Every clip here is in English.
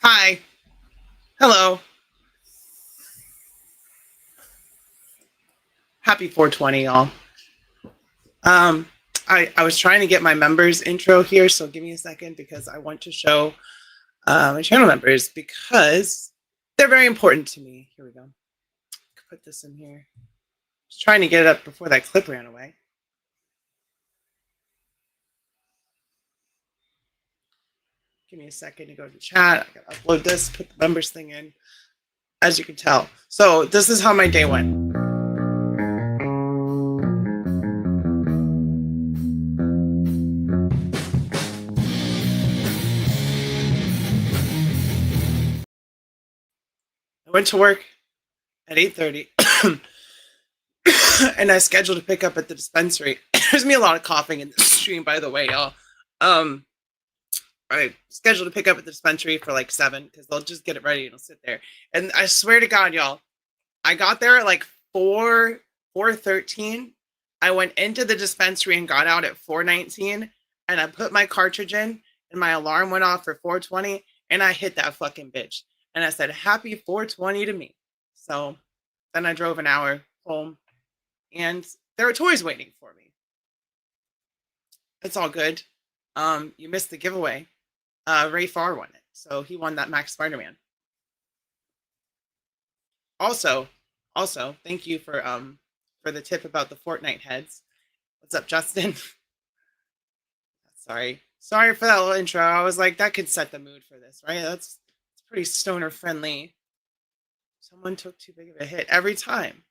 Hi. Hello. Happy 420, y'all. Um, I was trying to get my members intro here, so give me a second because I want to show my channel members because they're very important to me. Here we go. Put this in here. Just trying to get it up before that clip ran away. Give me a second to go to the chat. I gotta upload this, put the members thing in, as you can tell. So this is how my day went. I went to work at 8:30 and I scheduled to pick up at the dispensary. There's me a lot of coughing in this stream, by the way, y'all. I scheduled to pick up at the dispensary for like 7 because they'll just get it ready and it'll sit there. And I swear to God, y'all, I got there at like 4:13. I went into the dispensary and got out at 4:19, and I put my cartridge in, and my alarm went off for 4:20, and I hit that fucking bitch. And I said, "Happy 420" to me. So then I drove an hour home, and there were toys waiting for me. It's all good. You missed the giveaway. Ray Farr won it, so he won that Max Spider-Man. Also, thank you for the tip about the Fortnite heads. What's up, Justin? Sorry for that little intro. I was like, that could set the mood for this, right? It's pretty stoner friendly. Someone took too big of a hit every time.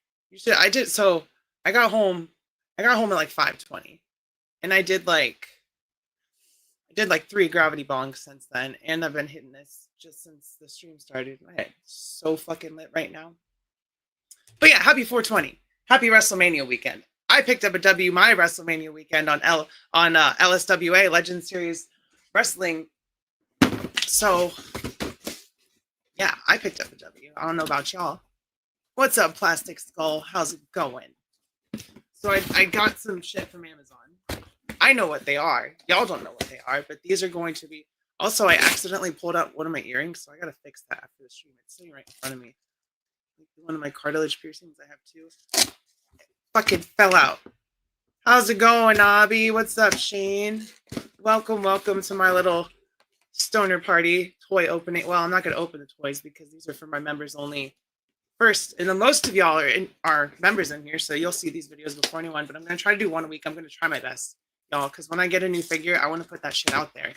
I did. So I got home at like 5:20, and I did like 3 gravity bongs since then, and I've been hitting this just since the stream started. My head's so fucking lit right now. But yeah, happy 420. Happy WrestleMania weekend. I picked up a W my WrestleMania weekend on LSWA Legend Series Wrestling. So yeah, I picked up a W. I don't know about y'all. What's up, Plastic Skull? How's it going? So I got some shit from Amazon. I know what they are. Y'all don't know what they are, but these are going to be. Also, I accidentally pulled out one of my earrings, so I gotta fix that after the stream. It's sitting right in front of me. One of my cartilage piercings, I have 2. It fucking fell out. How's it going, Abby? What's up, Shane? Welcome to my little stoner party toy opening. Well, I'm not gonna open the toys because these are for my members only. First, and then most of y'all are members in here, so you'll see these videos before anyone. But I'm gonna try to do one a week. I'm gonna try my best, y'all, because when I get a new figure, I want to put that shit out there.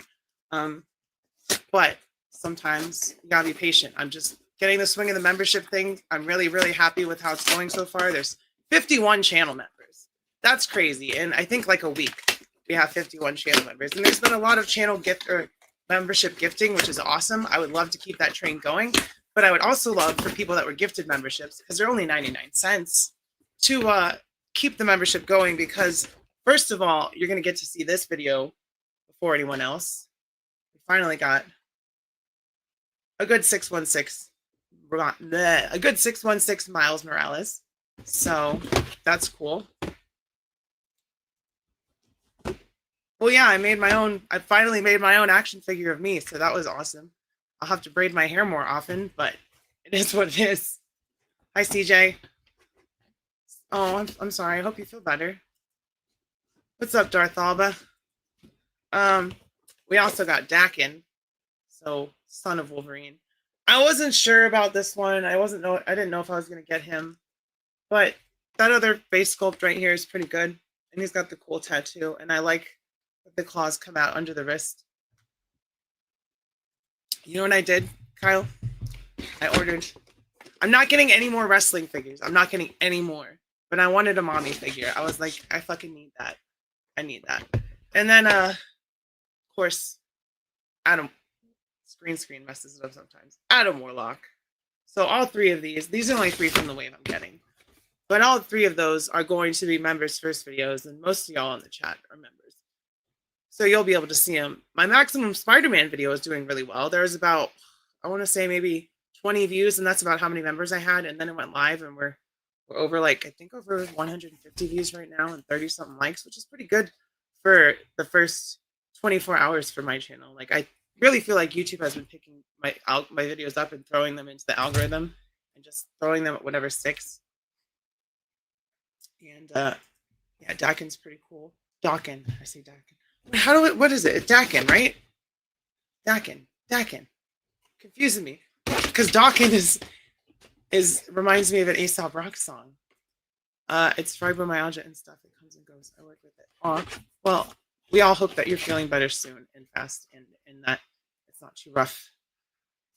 But sometimes you gotta be patient. I'm just getting the swing of the membership thing. I'm really, really happy with how it's going so far. There's 51 channel members. That's crazy. And I think like a week we have 51 channel members. And there's been a lot of channel gift or membership gifting, which is awesome. I would love to keep that train going. But I would also love for people that were gifted memberships, because they're only 99 cents, to keep the membership going, because first of all, you're going to get to see this video before anyone else. We finally got a good 616 Miles Morales. So that's cool. Well, yeah, I finally made my own action figure of me, so that was awesome. I'll have to braid my hair more often, but it is what it is. Hi, CJ. Oh, I'm sorry. I hope you feel better. What's up, Darth Alba? We also got Dakin, so son of Wolverine. I wasn't sure about this one. I didn't know if I was gonna get him, but that other face sculpt right here is pretty good, and he's got the cool tattoo, and I like that the claws come out under the wrist. You know what I did, Kyle? I'm not getting any more wrestling figures. I'm not getting any more. But I wanted a mommy figure. I was like, I fucking need that. I need that. And then, of course, Adam, screen messes it up sometimes. Adam Warlock. So all 3 of these are only 3 from the wave I'm getting. But all 3 of those are going to be members' first videos, and most of y'all in the chat are members. So you'll be able to see them. My Maximum Spider-Man video is doing really well. There's about, I want to say maybe 20 views, and that's about how many members I had. And then it went live, and we're over I think over 150 views right now and 30 something likes, which is pretty good for the first 24 hours for my channel. Like really feel like YouTube has been picking my videos up and throwing them into the algorithm and just throwing them at whatever sticks. And yeah, Dakin's pretty cool. Dakin, I say Dakin. What is it? Dakin, right? Dakin. Confusing me. Because Dakin is reminds me of an Aesop Rock song. It's fibromyalgia and stuff. It comes and goes. I work with it. Well, we all hope that you're feeling better soon and fast and that it's not too rough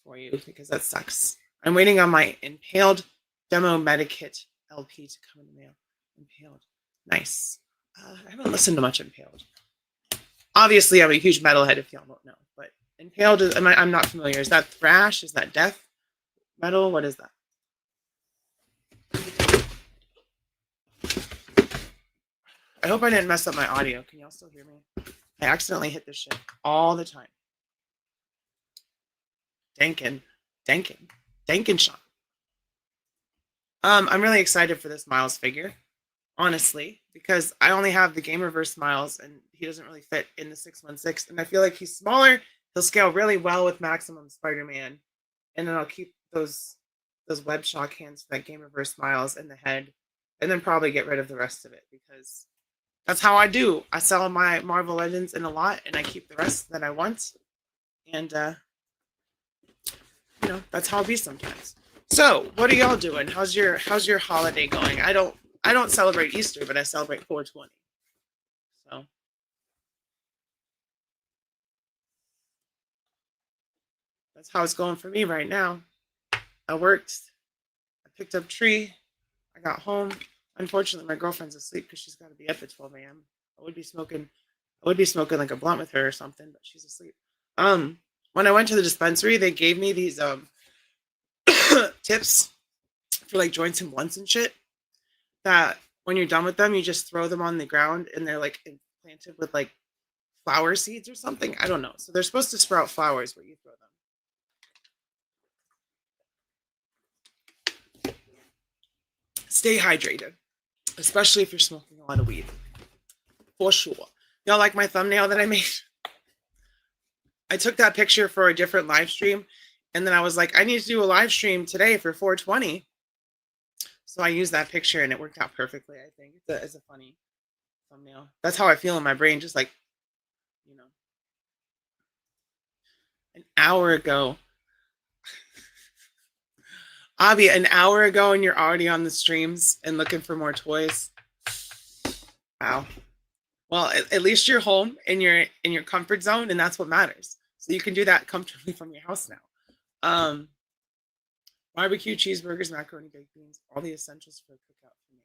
for you, because that sucks. I'm waiting on my Impaled demo Medikit LP to come in the mail. Impaled. Nice. I haven't listened to much Impaled. Obviously, I'm a huge metalhead if y'all don't know, but Impaled, I'm not familiar. Is that thrash? Is that death metal? What is that? I hope I didn't mess up my audio. Can y'all still hear me? I accidentally hit this shit all the time. Dankin shot. I'm really excited for this Miles figure, honestly, because I only have the Gamerverse Miles, and he doesn't really fit in the 616. And I feel like he's smaller. He'll scale really well with Maximum Spider-Man, and then I'll keep those web shock hands for that Gamerverse Miles in the head, and then probably get rid of the rest of it, because that's how I do. I sell my Marvel Legends in a lot, and I keep the rest that I want. And you know, that's how it be sometimes. So, what are y'all doing? How's your holiday going? I don't celebrate Easter, but I celebrate 420. So that's how it's going for me right now. I worked, I picked up tree, I got home. Unfortunately, my girlfriend's asleep because she's got to be up at 12 a.m. I would be smoking like a blunt with her or something, but she's asleep. When I went to the dispensary, they gave me these tips for like joints and blunts and shit, that when you're done with them, you just throw them on the ground, and they're like implanted with like flower seeds or something. I don't know. So they're supposed to sprout flowers where you throw them. Stay hydrated, especially if you're smoking a lot of weed. For sure. Y'all like my thumbnail that I made? I took that picture for a different live stream, and then I was like, I need to do a live stream today for 420. So I used that picture, and it worked out perfectly, I think. It's a funny thumbnail. That's how I feel in my brain, just like, you know. An hour ago. Avi, an hour ago, and you're already on the streams and looking for more toys. Wow. Well, at least you're home in your comfort zone, and that's what matters. So you can do that comfortably from your house now. Barbecue, cheeseburgers, macaroni, baked beans, all the essentials for a cookout for me.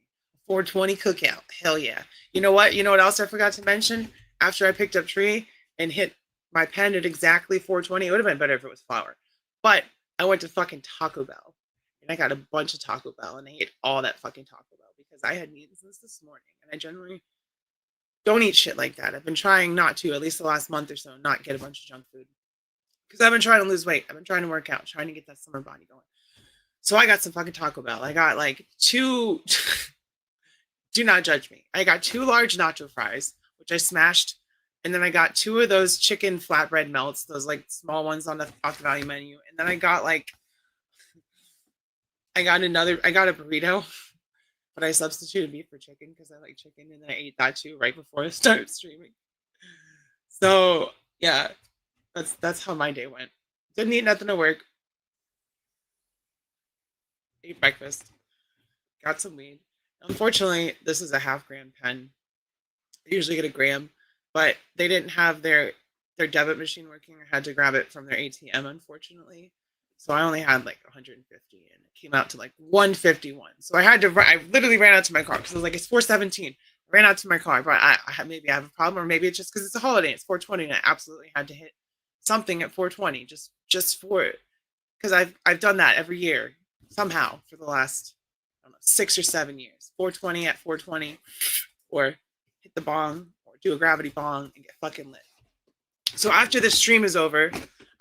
420 cookout. Hell yeah. You know what? You know what else I forgot to mention? After I picked up tree and hit my pen at exactly 420, it would have been better if it was flour. But I went to fucking Taco Bell, and I got a bunch of Taco Bell, and I ate all that fucking Taco Bell because I had eaten this morning, and I generally don't eat shit like that. I've been trying not to, at least the last month or so, not get a bunch of junk food. Because I've been trying to lose weight. I've been trying to work out, trying to get that summer body going. So I got some fucking Taco Bell. I got like 2, do not judge me. I got 2 large nacho fries, which I smashed. And then I got 2 of those chicken flatbread melts, those like small ones off the value menu. And then I got a burrito, but I substituted beef for chicken because I like chicken, and then I ate that too right before I started streaming. So yeah, that's how my day went. Didn't eat nothing to work. Ate breakfast. Got some weed. Unfortunately, this is a half-gram pen. I usually get a gram, but they didn't have their debit machine working. I had to grab it from their ATM, unfortunately. So I only had like 150, and it came out to like 151. So I literally ran out to my car because I was like, it's 417. I ran out to my car, but maybe I have a problem, or maybe it's just because it's a holiday. It's 420, and I absolutely had to hit something at 420 just for it, because I've done that every year somehow for the last, I don't know, 6 or 7 years. 420 at 420, or hit the bong, or do a gravity bong and get fucking lit. So after this stream is over,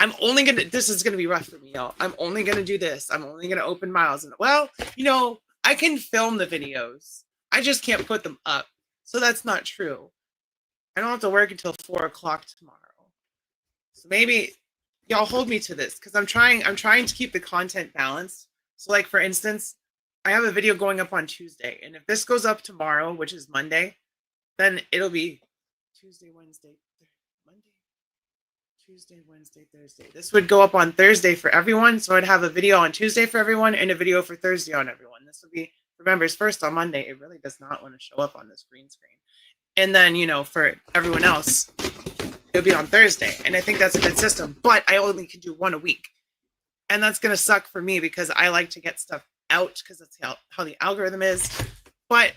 this is gonna be rough for me, y'all. I'm only gonna do this. I'm only gonna open Miles, and well, you know, I can film the videos. I just can't put them up. So that's not true. I don't have to work until 4 o'clock tomorrow. So maybe y'all hold me to this because I'm trying to keep the content balanced. So like for instance, I have a video going up on Tuesday, and if this goes up tomorrow, which is Monday, then it'll be Tuesday, Wednesday, Monday, Tuesday, Wednesday, Thursday. This would go up on Thursday for everyone. So I'd have a video on Tuesday for everyone and a video for Thursday on everyone. This would be for members first on Monday. It really does not want to show up on this green screen. And then, for everyone else, it'll be on Thursday. And I think that's a good system. But I only can do one a week. And that's going to suck for me because I like to get stuff out because that's how the algorithm is. But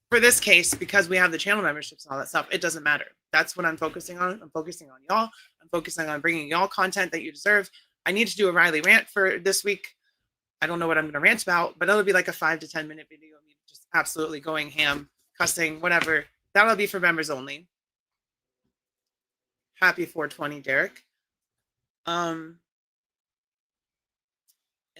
for this case, because we have the channel memberships and all that stuff, it doesn't matter. That's what I'm focusing on. I'm focusing on y'all. I'm focusing on bringing y'all content that you deserve. I need to do a Riley rant for this week. I don't know what I'm going to rant about, but it'll be like a 5 to 10 minute video of me just absolutely going ham, cussing, whatever. That'll be for members only. Happy 420, Derek. And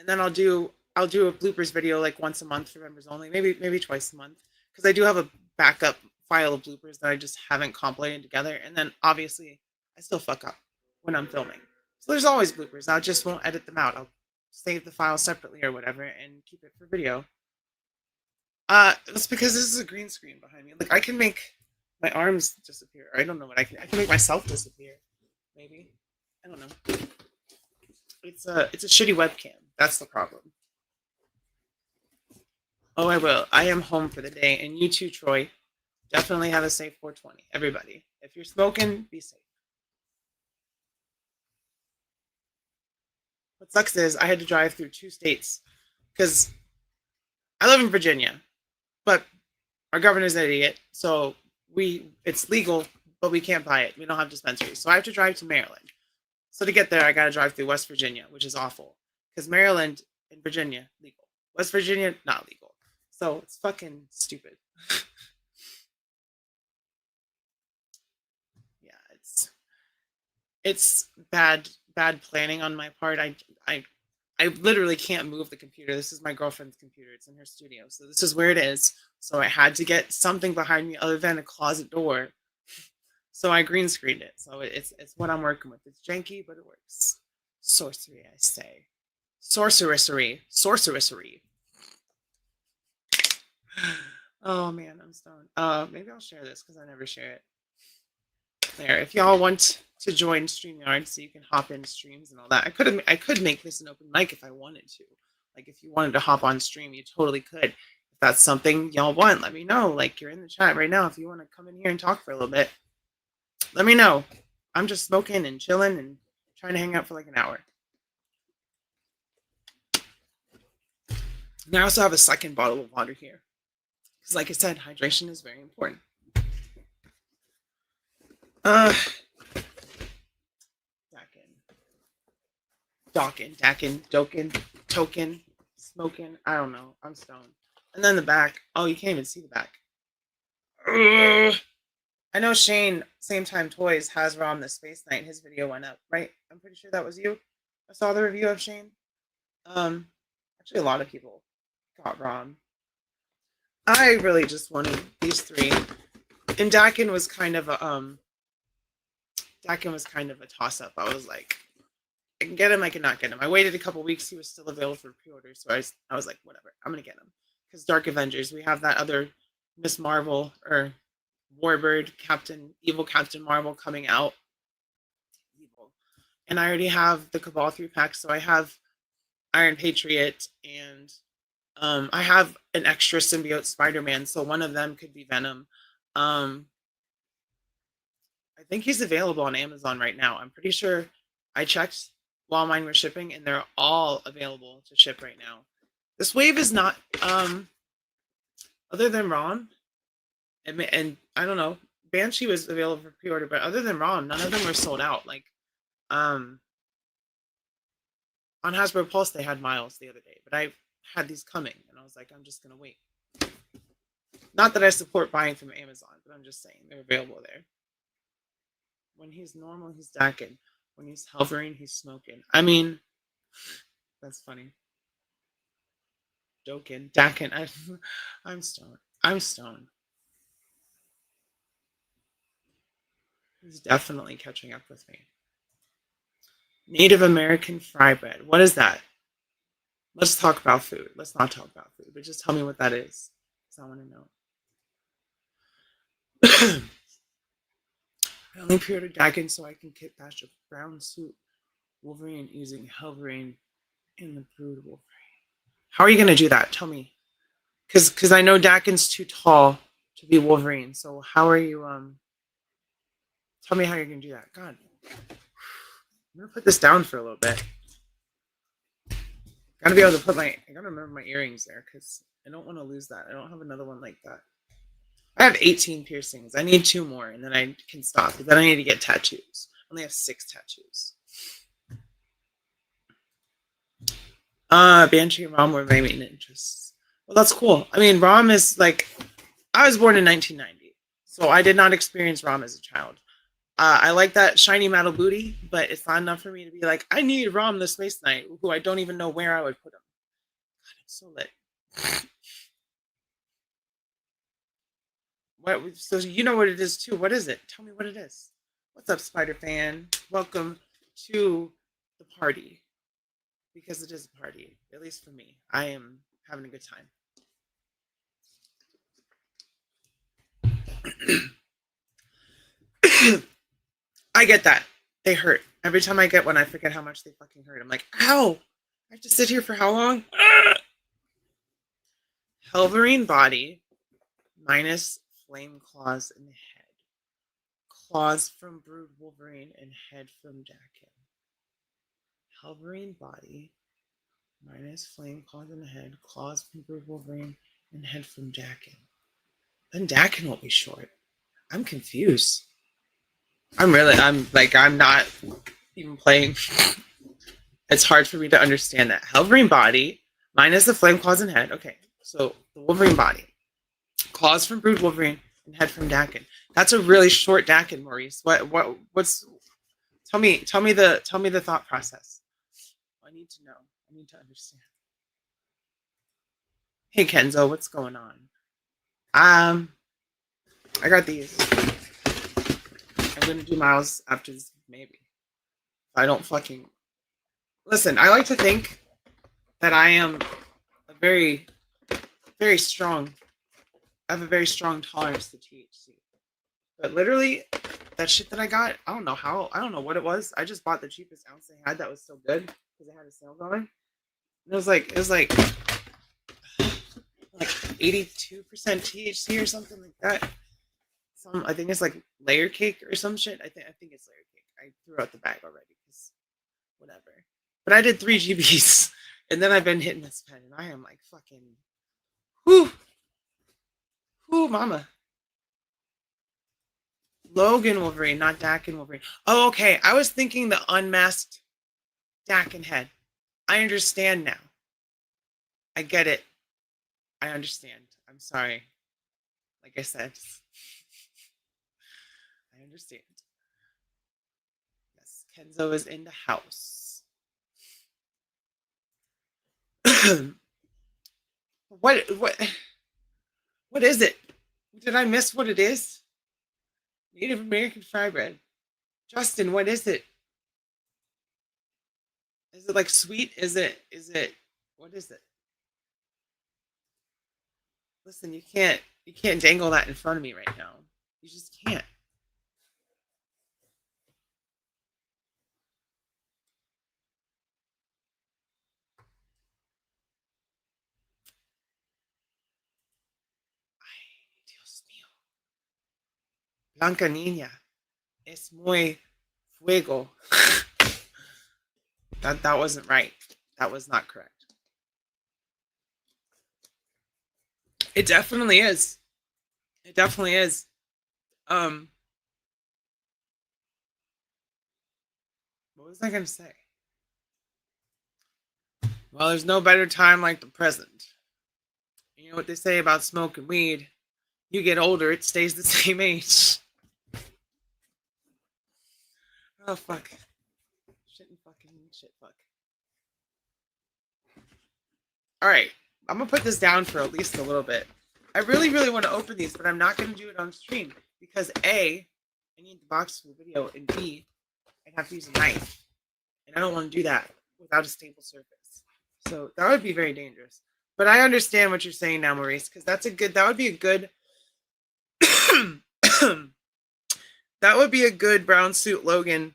then I'll do a bloopers video like once a month for members only, maybe twice a month, because I do have a backup file of bloopers that I just haven't compilated together. And then obviously I still fuck up when I'm filming. So there's always bloopers. I just won't edit them out. I'll save the file separately or whatever and keep it for video. That's because this is a green screen behind me. Like I can make my arms disappear. I don't know what I can make myself disappear. Maybe. I don't know. It's a shitty webcam. That's the problem. Oh, I will. I am home for the day. And you too, Troy. Definitely have a safe 420. Everybody. If you're smoking, be safe. What sucks is I had to drive through 2 states because I live in Virginia, but our governor's an idiot. So it's legal, but we can't buy it. We don't have dispensaries. So I have to drive to Maryland. So to get there, I got to drive through West Virginia, which is awful because Maryland and Virginia, legal. West Virginia, not legal. So it's fucking stupid. Yeah, it's bad planning on my part. I literally can't move the computer. This is my girlfriend's computer. It's in her studio. So this is where it is. So I had to get something behind me other than a closet door. So I green screened it. So it's what I'm working with. It's janky, but it works. Sorcery, I say. Sorceressery. Oh man, I'm stoned. Maybe I'll share this because I never share it. There. If y'all want to join StreamYard so you can hop in streams and all that, I could make this an open mic if I wanted to. Like if you wanted to hop on stream, you totally could. If that's something y'all want, let me know. Like you're in the chat right now. If you want to come in here and talk for a little bit, let me know. I'm just smoking and chilling and trying to hang out for like an hour. And I also have a second bottle of water here. Because like I said, hydration is very important. Dokin, token, smoking. I don't know. I'm stoned. And then the back. Oh, you can't even see the back. I know Shane, Same Time Toys, has ROM the Space Knight. His video went up, right? I'm pretty sure that was you. I saw the review of Shane. Actually, a lot of people got ROM. I really just wanted these 3. And Dakin was kind of a toss-up. I was like, I can get him, I cannot get him. I waited a couple weeks. He was still available for pre-order, so I was like, whatever, I'm gonna get him. Because Dark Avengers, we have that other Miss Marvel or Warbird Evil Captain Marvel coming out. Evil. And I already have the Cabal 3-pack, so I have Iron Patriot and I have an extra symbiote Spider-Man, so one of them could be Venom. I think he's available on Amazon right now. I'm pretty sure I checked while mine were shipping, and they're all available to ship right now. This wave is not, other than Ron, and I don't know, Banshee was available for pre-order, but other than Ron, none of them were sold out. Like, on Hasbro Pulse, they had Miles the other day, but I had these coming, and I was like, I'm just gonna wait. Not that I support buying from Amazon, but I'm just saying they're available there. When he's normal, he's Dakin. When he's hovering, he's smoking. I mean, that's funny. Joking. Dakin. I'm stoned. He's definitely catching up with me. Native American fry bread. What is that? Let's talk about food. Let's not talk about food, but just tell me what that is. Because I want to know. I only pre-ordered Dakin so I can get batch of brown soup Wolverine using Helverine in the brood Wolverine. How are you gonna do that? Tell me. Because I know Dakin's too tall to be Wolverine. So how are you tell me how you're gonna do that. God. I'm gonna put this down for a little bit. Gotta be able to I gotta remember my earrings there because I don't want to lose that. I don't have another one like that. I have 18 piercings. I need 2 more and then I can stop. But then I need to get tattoos. I only have 6 tattoos. Banshee and Rom were my main interests. Well, that's cool. I mean, Rom is like, I was born in 1990, so I did not experience Rom as a child. I like that shiny metal booty, but it's not enough for me to be like, I need Rom the Space Knight, who I don't even know where I would put him. God, it's so lit. What? So you know what it is too. What is it? Tell me what it is. What's up, Spider Fan? Welcome to the party. Because it is a party, at least for me. I am having a good time. I get that. They hurt. Every time I get one, I forget how much they fucking hurt. I'm like, ow! I have to sit here for how long? Helverine body minus flame claws in the head. Claws from Brood Wolverine and head from Dakin. Helverine body minus flame claws in the head. Claws from Brood Wolverine and head from Dakin. Then Dakin will be short. I'm confused. I'm not even playing. It's hard for me to understand that. Helverine body minus the flame claws and head. Okay, so the Wolverine body. Claws from Brood Wolverine and head from Dakin. That's a really short Dakin, Maurice. What's tell me the thought process. I need to know. I need to understand. Hey Kenzo, what's going on? I got these. I'm gonna do Miles after this, maybe. I don't fucking listen. I like to think that I am a very, very strong. I have a very strong tolerance to THC. But literally, that shit that I got, I don't know what it was. I just bought the cheapest ounce they had that was still good because they had a sale going. And it was like 82% THC or something like that. I think it's like layer cake or some shit. I think it's layer cake. I threw out the bag already because whatever. But I did 3 GBs and then I've been hitting this pen and I am like fucking whoo mama. Logan Wolverine, not Dakin Wolverine. Oh, okay. I was thinking the unmasked Dakin head. I understand now. I get it. I understand. I'm sorry. Like I said, I understand. Yes, Kenzo is in the house. What is it? Did I miss what it is? Native American fry bread. Justin, what is it? Is it like sweet? Is it what is it? Listen, you can't dangle that in front of me right now. You just can't. Ay, Dios mío. Blanca Niña. Es muy fuego. That wasn't right. That was not correct. It definitely is. It definitely is. What was I gonna say? Well, there's no better time like the present. You know what they say about smoking weed? You get older, it stays the same age. Oh fuck. Shit and fucking shit fuck. Alright. I'm gonna put this down for at least a little bit. I really, really want to open these, but I'm not gonna do it on stream because A, I need the box for the video, and B, I'd have to use a knife. and I don't want to do that without a stable surface. So that would be very dangerous. But I understand what you're saying now, Maurice, because that would be a good that would be a good brown suit Logan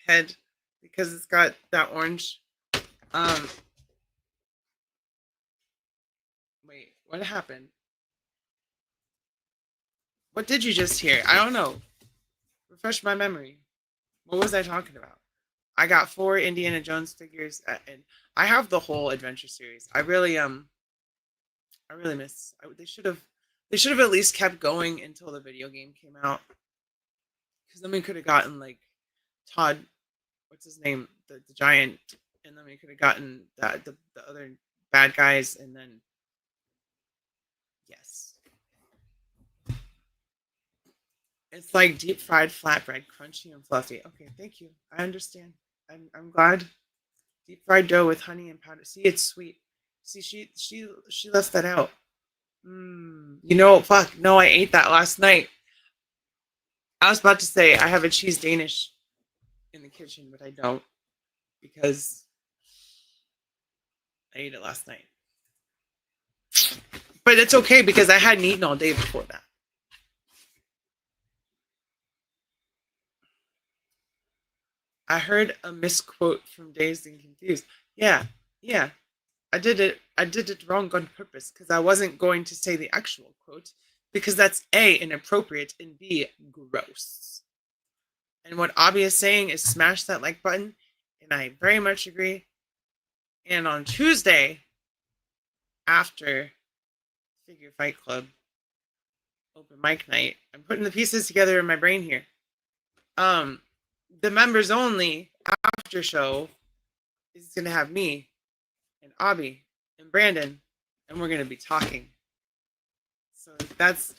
head because it's got that orange. Um, wait, what happened? What did you just hear? I don't know. Refresh my memory. What was I talking about? I got 4 Indiana Jones figures, and I have the whole adventure series. I really miss. They should have at least kept going until the video game came out, because then we could have gotten like Todd, what's his name, the giant, and then we could have gotten the other bad guys, and then yes, it's like deep fried flatbread, crunchy and fluffy. Okay, thank you. I understand. I'm glad. Deep fried dough with honey and powder. See, it's sweet. See, she left that out. You know, fuck. No, I ate that last night. I was about to say I have a cheese Danish in the kitchen, but I don't because I ate it last night. But it's okay because I hadn't eaten all day before that. I heard a misquote from Dazed and Confused. Yeah, yeah. I did it wrong on purpose because I wasn't going to say the actual quote because that's A, inappropriate, and B, gross. And what Abby is saying is smash that like button, and I very much agree. And on Tuesday, after Figure Fight Club open mic night, I'm putting the pieces together in my brain here. The members only after show is gonna have me and Abby and Brandon, and we're gonna be talking. So that's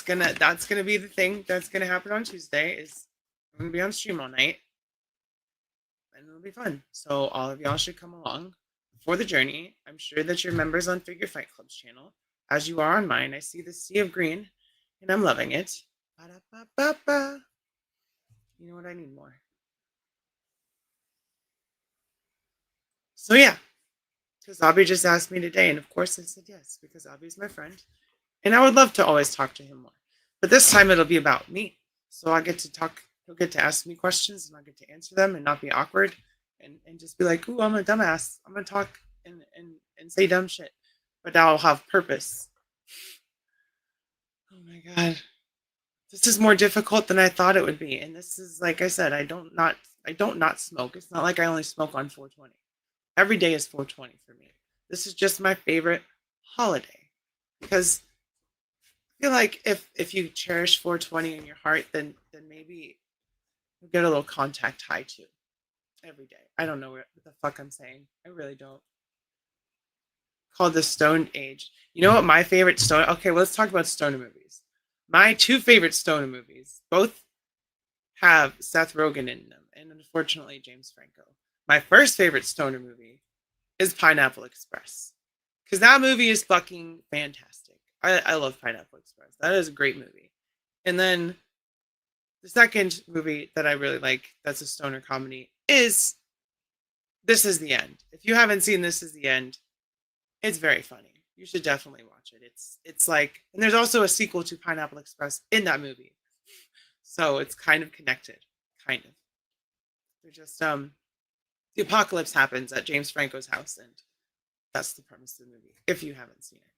gonna be the thing that's gonna happen on Tuesday. Is I'm gonna be on stream all night, and it'll be fun. So all of y'all should come along for the journey. I'm sure that you're members on Figure Fight Club's channel, as you are on mine. I see the sea of green, and I'm loving it. Ba-da-ba-ba-ba. You know what? I need more. So yeah, because Abby just asked me today, and of course I said yes because Abby's my friend, and I would love to always talk to him more. But this time it'll be about me, so I get to talk. He'll get to ask me questions, and I'll get to answer them, and not be awkward, and just be like, "Ooh, I'm a dumbass. I'm gonna talk and say dumb shit," but I'll have purpose. Oh my god, this is more difficult than I thought it would be, and this is like I said, I don't not smoke. It's not like I only smoke on 420. Every day is 420 for me. This is just my favorite holiday because I feel like if you cherish 420 in your heart, then maybe you'll get a little contact high too every day. I don't know what the fuck I'm saying. I really don't. Called the Stone Age. You know what my favorite Stone? Okay, well, let's talk about Stoner movies. My 2 favorite Stoner movies both have Seth Rogen in them, and unfortunately James Franco. My first favorite Stoner movie is Pineapple Express, because that movie is fucking fantastic. I love Pineapple Express. That is a great movie. And then the second movie that I really like, that's a stoner comedy, is This Is the End. If you haven't seen This Is the End, it's very funny. You should definitely watch it. It's like, and there's also a sequel to Pineapple Express in that movie, so it's kind of connected. Kind of. They're just the apocalypse happens at James Franco's house, and that's the premise of the movie. If you haven't seen it,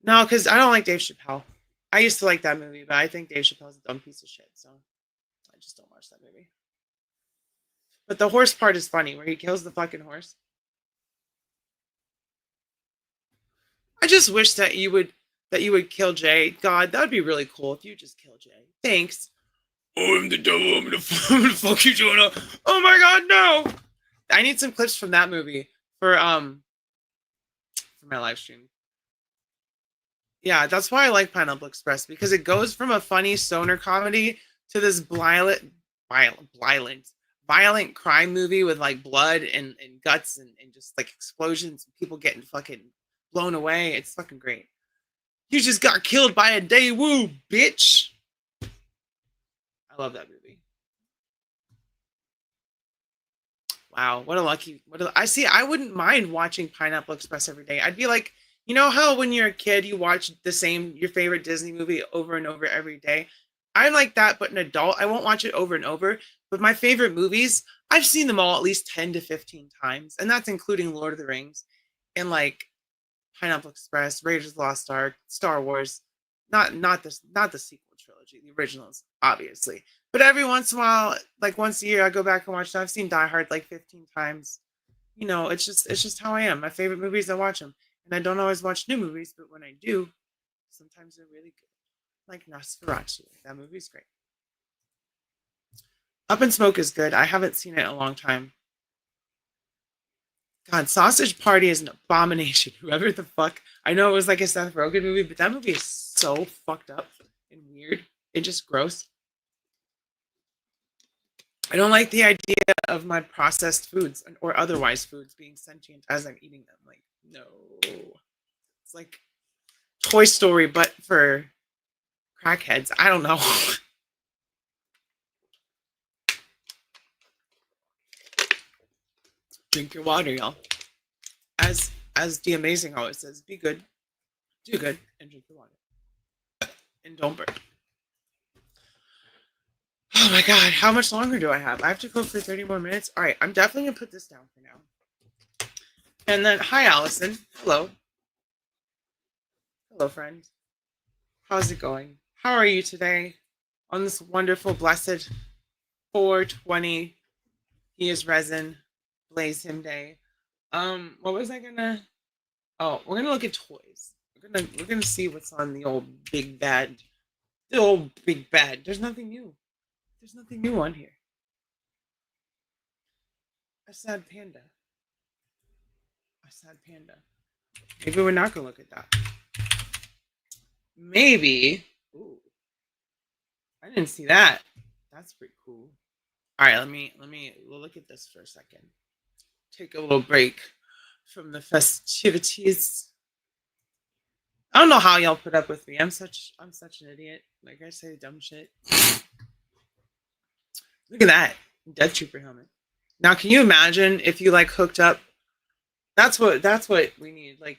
no, because I don't like Dave Chappelle. I used to like that movie, but I think Dave Chappelle's a dumb piece of shit, so I just don't watch that movie. But the horse part is funny, where he kills the fucking horse. I just wish that you would kill Jay. God, that would be really cool if you just kill Jay. Thanks. Oh, I'm the devil. I'm gonna fuck you, Jonah. Oh my god, no! I need some clips from that movie for my live stream. Yeah, that's why I like Pineapple Express, because it goes from a funny stoner comedy to this violent crime movie with like blood and guts and just like explosions and people getting fucking blown away. It's fucking great. You just got killed by a Daewoo, bitch. I love that movie. Wow, what a lucky. I see. I wouldn't mind watching Pineapple Express every day. I'd be like, you know how when you're a kid you watch your favorite Disney movie over and over every day. I'm like that, but an adult. I won't watch it over and over. But my favorite movies, I've seen them all at least 10 to 15 times, and that's including Lord of the Rings and like Pineapple Express, Raiders of the Lost Ark, Star Wars. Not the sequel trilogy, the originals, obviously. But every once in a while, like once a year, I go back and watch them. I've seen Die Hard like 15 times. You know, it's just how I am. My favorite movies, I watch them, and I don't always watch new movies, but when I do, sometimes they're really good. Like Nosferatu, that movie's great. Up in Smoke is good. I haven't seen it in a long time. God, Sausage Party is an abomination. Whoever the fuck. I know it was like a Seth Rogen movie, but that movie is so fucked up and weird. It's just gross. I don't like the idea of my processed foods or otherwise foods being sentient as I'm eating them. Like, no. It's like Toy Story, but for crackheads. I don't know. Drink your water, y'all. As the amazing always says, be good, do good, and drink your water. And don't burn. Oh my god, how much longer do I have? I have to go for 30 more minutes. All right, I'm definitely gonna put this down for now. And then, hi, Allison. Hello. Hello, friend. How's it going? How are you today on this wonderful, blessed 420? He is resin. Blaze him day. What was I gonna? Oh, we're gonna look at toys. We're gonna see what's on the old big bad. The old big bad. There's nothing new. There's nothing new on here. A sad panda. A sad panda. Maybe we're not gonna look at that. Maybe. Ooh. I didn't see that. That's pretty cool. All right, we'll look at this for a second. Take a little break from the festivities. I don't know how y'all put up with me. I'm such an idiot. Like I say dumb shit. Look at that Death Trooper helmet. Now, can you imagine if you like hooked up? That's what we need. Like,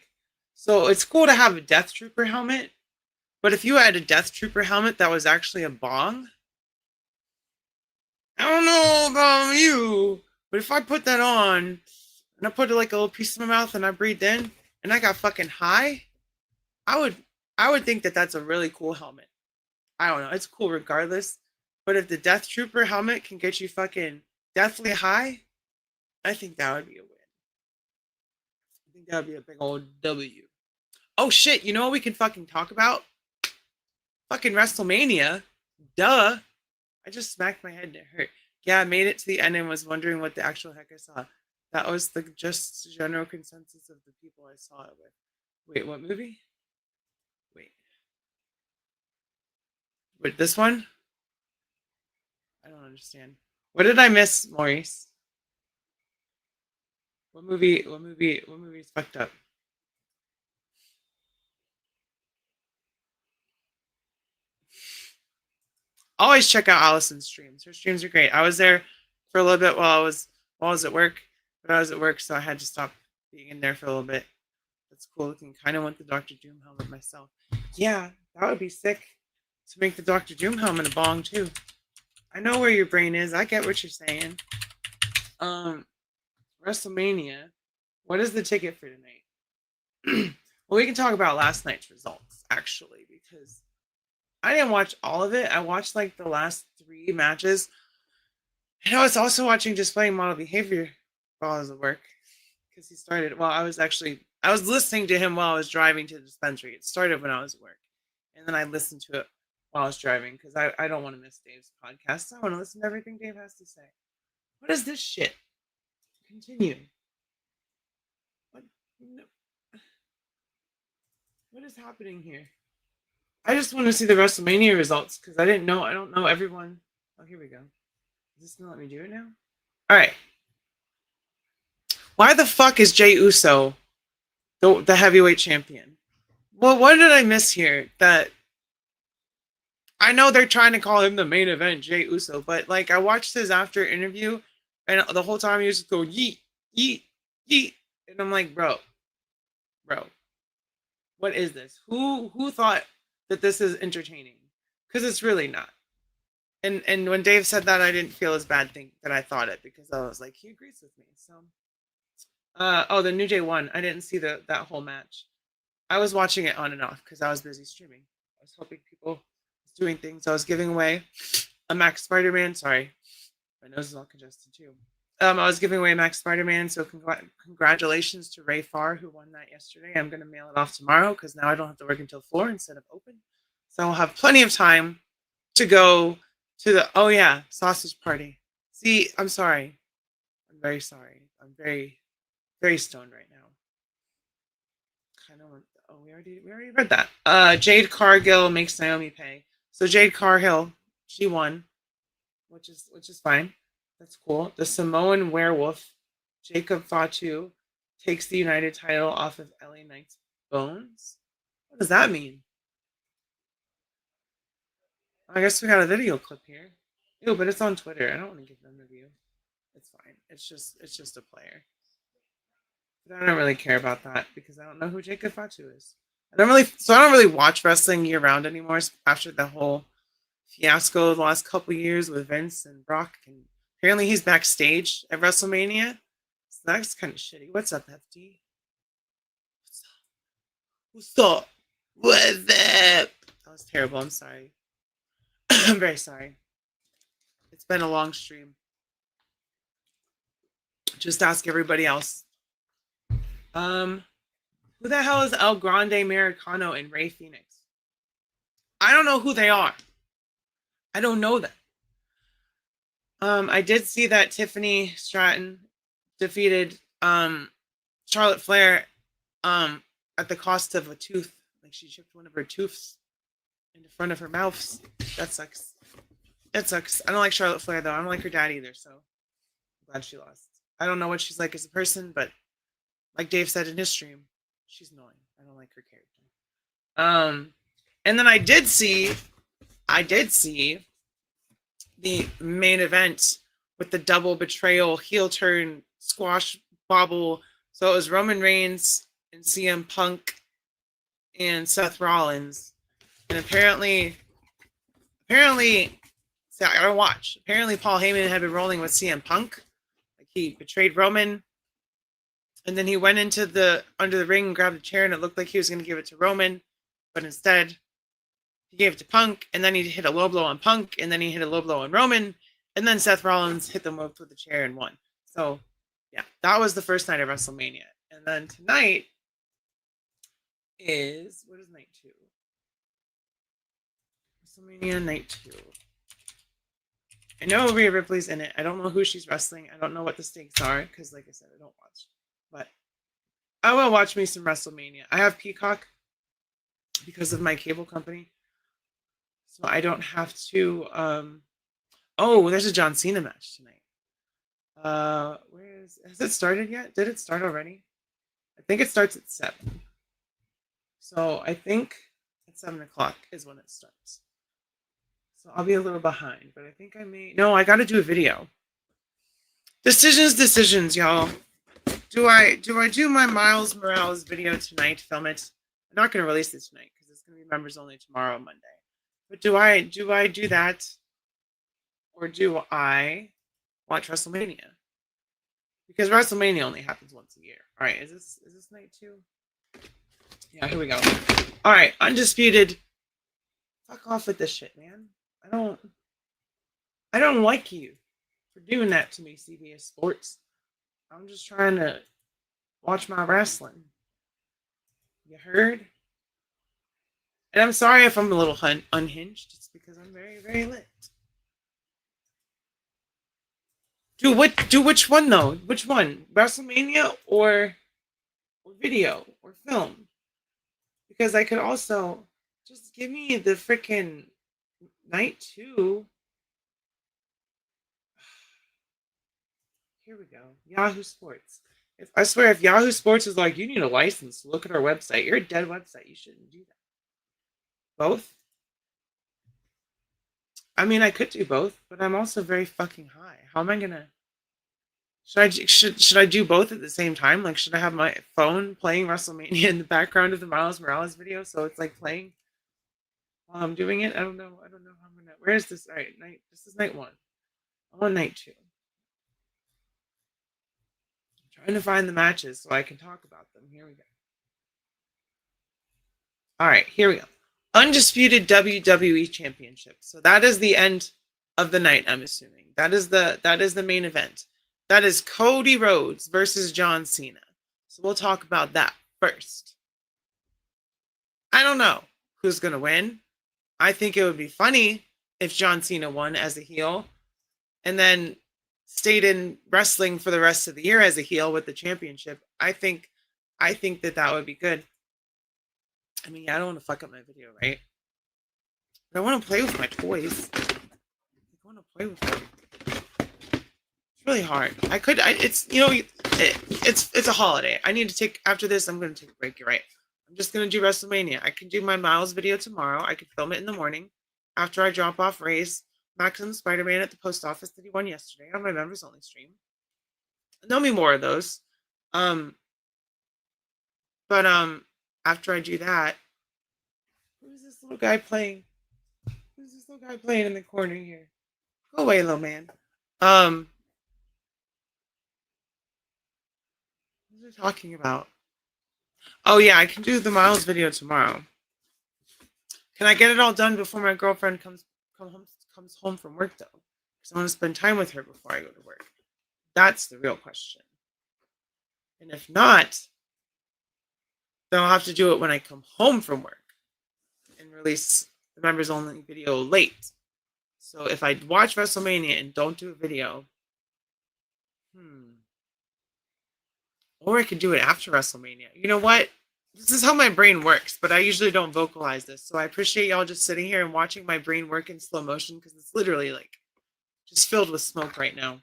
so it's cool to have a Death Trooper helmet, but if you had a Death Trooper helmet that was actually a bong, I don't know about you, but if I put that on and I put like a little piece in my mouth and I breathed in and I got fucking high, I would think that that's a really cool helmet. I don't know. It's cool regardless. But if the Death Trooper helmet can get you fucking deathly high, I think that would be a win. I think that would be a big old W. Oh shit, you know what we can fucking talk about? Fucking WrestleMania. Duh. I just smacked my head and it hurt. Yeah, I made it to the end and was wondering what the actual heck I saw. That was the just general consensus of the people I saw it with. Wait, what movie? Wait. Wait, this one? I don't understand. What did I miss, Maurice? What movie is fucked up? Always check out Allison's streams. Her streams are great. I was there for a little bit while I was at work. But I was at work, so I had to stop being in there for a little bit. That's cool looking. Kind of want the Doctor Doom helmet myself. Yeah, that would be sick to make the Doctor Doom helmet a bong too. I know where your brain is. I get what you're saying. WrestleMania. What is the ticket for tonight? Well, we can talk about last night's results actually, because I didn't watch all of it. I watched like the last 3 matches. And I was also watching Displaying Model Behavior while I was at work, because he started. Well, I was listening to him while I was driving to the dispensary. It started when I was at work, and then I listened to it while I was driving because I don't want to miss Dave's podcast. I want to listen to everything Dave has to say. What is this shit? Continue. What? No. What is happening here? I just want to see the WrestleMania results because I don't know everyone. Oh, here we go. Is this gonna let me do it now? All right. Why the fuck is Jey Uso the heavyweight champion? Well, what did I miss here? That I know they're trying to call him the main event, Jey Uso, but like I watched his after interview, And the whole time he was just going yeet, yeet, yeet. And I'm like, bro, what is this? Who thought that this is entertaining? Because it's really not. And when Dave said that, I didn't feel as bad thing that I thought it, because I was like, he agrees with me. So oh, the New Day won. I didn't see that whole match. I was watching it on and off because I was busy streaming. I was helping people, was doing things. I was giving away a Max Spider-Man. Sorry, my nose is all congested too. I was giving away Max Spider-Man, so congratulations to Ray Farr, who won that yesterday. I'm going to mail it off tomorrow because now I don't have to work until 4 instead of open. So I'll have plenty of time to go to the, oh yeah, sausage party. See, I'm sorry. I'm very sorry. I'm very, very stoned right now. Kind of, oh, we already read that. Jade Cargill makes Naomi pay. So Jade Cargill, she won, which is fine. That's cool. The Samoan werewolf, Jacob Fatu, takes the United title off of LA Knight's bones. What does that mean? I guess we got a video clip here. Ew, but it's on Twitter. I don't want to give them a review. It's fine. It's just a player. But I don't really care about that because I don't know who Jacob Fatu is. I don't really watch wrestling year round anymore after the whole fiasco the last couple years with Vince and Brock, and apparently he's backstage at WrestleMania. So that's kind of shitty. What's up, FD? What's up? What's up? That was terrible. I'm sorry. I'm very sorry. It's been a long stream. Just ask everybody else. Who the hell is El Grande Americano and Ray Phoenix? I don't know who they are. I don't know them. I did see that Tiffany Stratton defeated Charlotte Flair at the cost of a tooth. Like she chipped one of her tooths in the front of her mouth. That sucks. That sucks. I don't like Charlotte Flair though. I don't like her dad either, so I'm glad she lost. I don't know what she's like as a person, but like Dave said in his stream, she's annoying. I don't like her character. And then I did see the main event with the double betrayal heel turn squash bobble. So it was Roman Reigns and CM Punk and Seth Rollins. And apparently, so I gotta watch. Apparently Paul Heyman had been rolling with CM Punk. Like he betrayed Roman. And then he went into under the ring and grabbed a chair, and it looked like he was going to give it to Roman, but instead he gave it to Punk, and then he hit a low blow on Punk, and then he hit a low blow on Roman, and then Seth Rollins hit them both with the chair and won. So, yeah, that was the first night of WrestleMania. And then tonight is, what is night 2? WrestleMania night 2. I know Rhea Ripley's in it. I don't know who she's wrestling. I don't know what the stakes are, because like I said, I don't watch. But I will watch me some WrestleMania. I have Peacock because of my cable company. So I don't have to oh, there's a John Cena match tonight. Has it started yet? Did it start already? I think it starts at 7. So I think at 7 o'clock is when it starts. So I'll be a little behind, but I think I may. No, I got to do a video. Decisions, y'all. Do I do my Miles Morales video tonight? Film it. I'm not going to release it tonight because it's going to be members only tomorrow, Monday. But do I do that, or do I watch WrestleMania? Because WrestleMania only happens once a year. All right, is this night 2? Yeah, here we go. All right, Undisputed. Fuck off with this shit, man. I don't like you for doing that to me, CBS Sports. I'm just trying to watch my wrestling. You heard? And I'm sorry if I'm a little unhinged. It's because I'm very, very lit. Do which one though? Which one? WrestleMania or video or film? Because I could also just give me the freaking night 2. Here we go. Yahoo Sports. I swear, if Yahoo Sports is like, you need a license to look at our website, you're a dead website. You shouldn't do that. Both? I mean, I could do both, but I'm also very fucking high. How am I gonna Should I do both at the same time? Like, should I have my phone playing WrestleMania in the background of the Miles Morales video, so it's like playing while I'm doing it? I don't know. I don't know how I'm gonna. Where is this? All right, night. This is night one. I'm on night two. I'm trying to find the matches so I can talk about them. Here we go. All right, here we go. Undisputed WWE Championship. So that is the end of the night, I'm assuming. That is the main event. That is Cody Rhodes versus John Cena. So we'll talk about that first. I don't know who's going to win. I think it would be funny if John Cena won as a heel and then stayed in wrestling for the rest of the year as a heel with the championship. I think that would be good. I mean, yeah, I don't want to fuck up my video, right? But I want to play with my toys. I want to play with them. It's really hard. It's a holiday. I need to take, after this, I'm going to take a break. You're right. I'm just going to do WrestleMania. I can do my Miles video tomorrow. I could film it in the morning after I drop off Ray's Maximum Spider-Man at the post office that he won yesterday on my members only stream. And there'll be more of those. But after I do that, who's this little guy playing? Who's this little guy playing in the corner here? Go away, little man. What are they talking about? Oh yeah, I can do the Miles video tomorrow. Can I get it all done before my girlfriend comes home from work though? Because I want to spend time with her before I go to work. That's the real question. And if not, then I'll have to do it when I come home from work and release the members only video late. So if I watch WrestleMania and don't do a video, or I could do it after WrestleMania. You know what? This is how my brain works, but I usually don't vocalize this. So I appreciate y'all just sitting here and watching my brain work in slow motion because it's literally like just filled with smoke right now.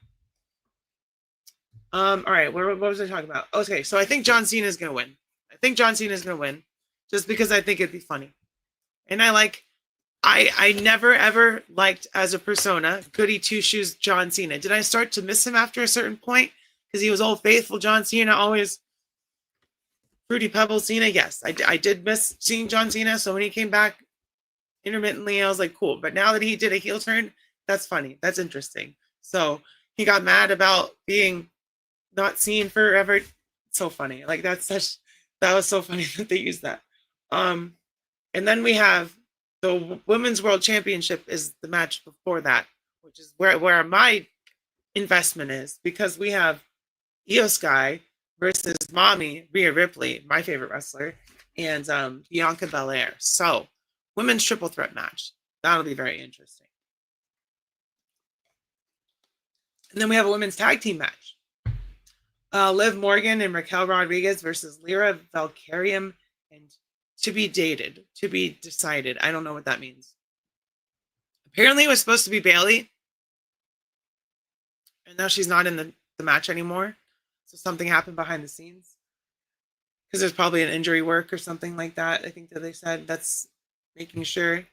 All right, what was I talking about? Okay, so I think John Cena is going to win. I think John Cena is going to win just because I think it'd be funny. And I never ever liked as a persona goody two shoes John Cena. Did I start to miss him after a certain point? Because he was old faithful John Cena, always Fruity Pebbles Cena. Yes, I did miss seeing John Cena. So when he came back intermittently, I was like, cool. But now that he did a heel turn, that's funny. That's interesting. So he got mad about being not seen forever. So funny. Like that was so funny that they used that. And then we have the Women's World Championship is the match before that, which is where my investment is, because we have Io Sky versus Mommy Rhea Ripley, my favorite wrestler, and Bianca Belair. So, women's triple threat match. That'll be very interesting. And then we have a women's tag team match. Liv Morgan and Raquel Rodriguez versus Lyra Valkyrium and to be dated, to be decided. I don't know what that means. Apparently it was supposed to be Bayley. And now she's not in the match anymore. So something happened behind the scenes. Because there's probably an injury work or something like that. I think that they said that's making sure.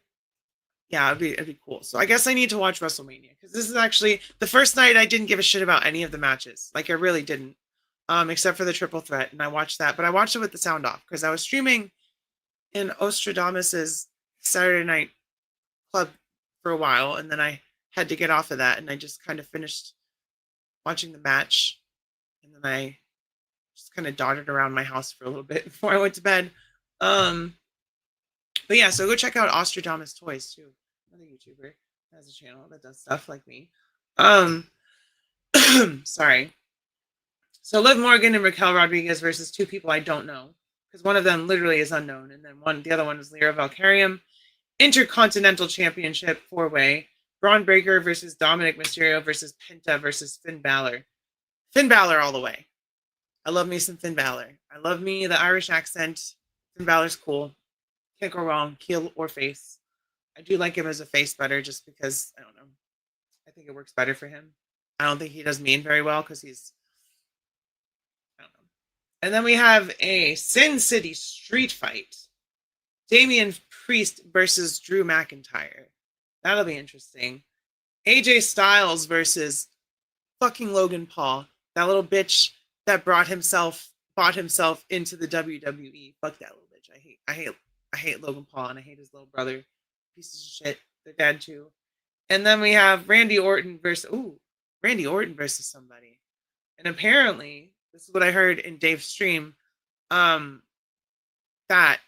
Yeah, it'd be cool. So I guess I need to watch WrestleMania. Because this is actually the first night I didn't give a shit about any of the matches. Like I really didn't. Except for the triple threat. And I watched that. But I watched it with the sound off. Because I was streaming in Ostradamus's Saturday night club for a while, and then I had to get off of that, and I just kind of finished watching the match, and then I just kind of dotted around my house for a little bit before I went to bed. But yeah, so go check out Ostradamus Toys too, another YouTuber that has a channel that does stuff like me. Sorry. So Liv Morgan and Raquel Rodriguez versus two people I don't know, because one of them literally is unknown, and then the other one is Lyra Valkyrium. Intercontinental Championship 4-way. Braun Breaker versus Dominic Mysterio versus Penta versus Finn Balor. Finn Balor all the way. I love me some Finn Balor. I love me the Irish accent. Finn Balor's cool. Can't go wrong, heel or face. I do like him as a face better just because, I don't know. I think it works better for him. I don't think he does mean very well because he's, I don't know. And then we have a Sin City street fight. Damian Priest versus Drew McIntyre. That'll be interesting. AJ Styles versus fucking Logan Paul. That little bitch that bought himself into the WWE. Fuck that little bitch. I hate Logan Paul, and I hate his little brother. Pieces of shit. Their dad too. And then we have Randy Orton versus somebody. And apparently, this is what I heard in Dave's stream, that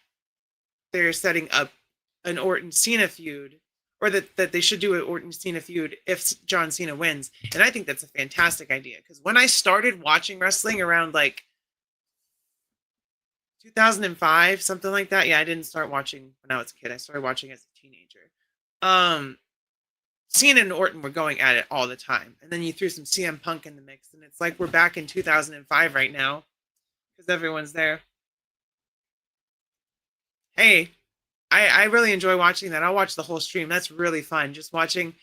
they're setting up an Orton Cena feud, or that they should do an Orton Cena feud if John Cena wins. And I think that's a fantastic idea, because when I started watching wrestling around like 2005, something like that. Yeah, I didn't start watching when I was a kid. I started watching as a teenager. Cena and Orton were going at it all the time. And then you threw some CM Punk in the mix, and it's like we're back in 2005 right now, because everyone's there. Hey, I really enjoy watching that. I'll watch the whole stream. That's really fun. Just watching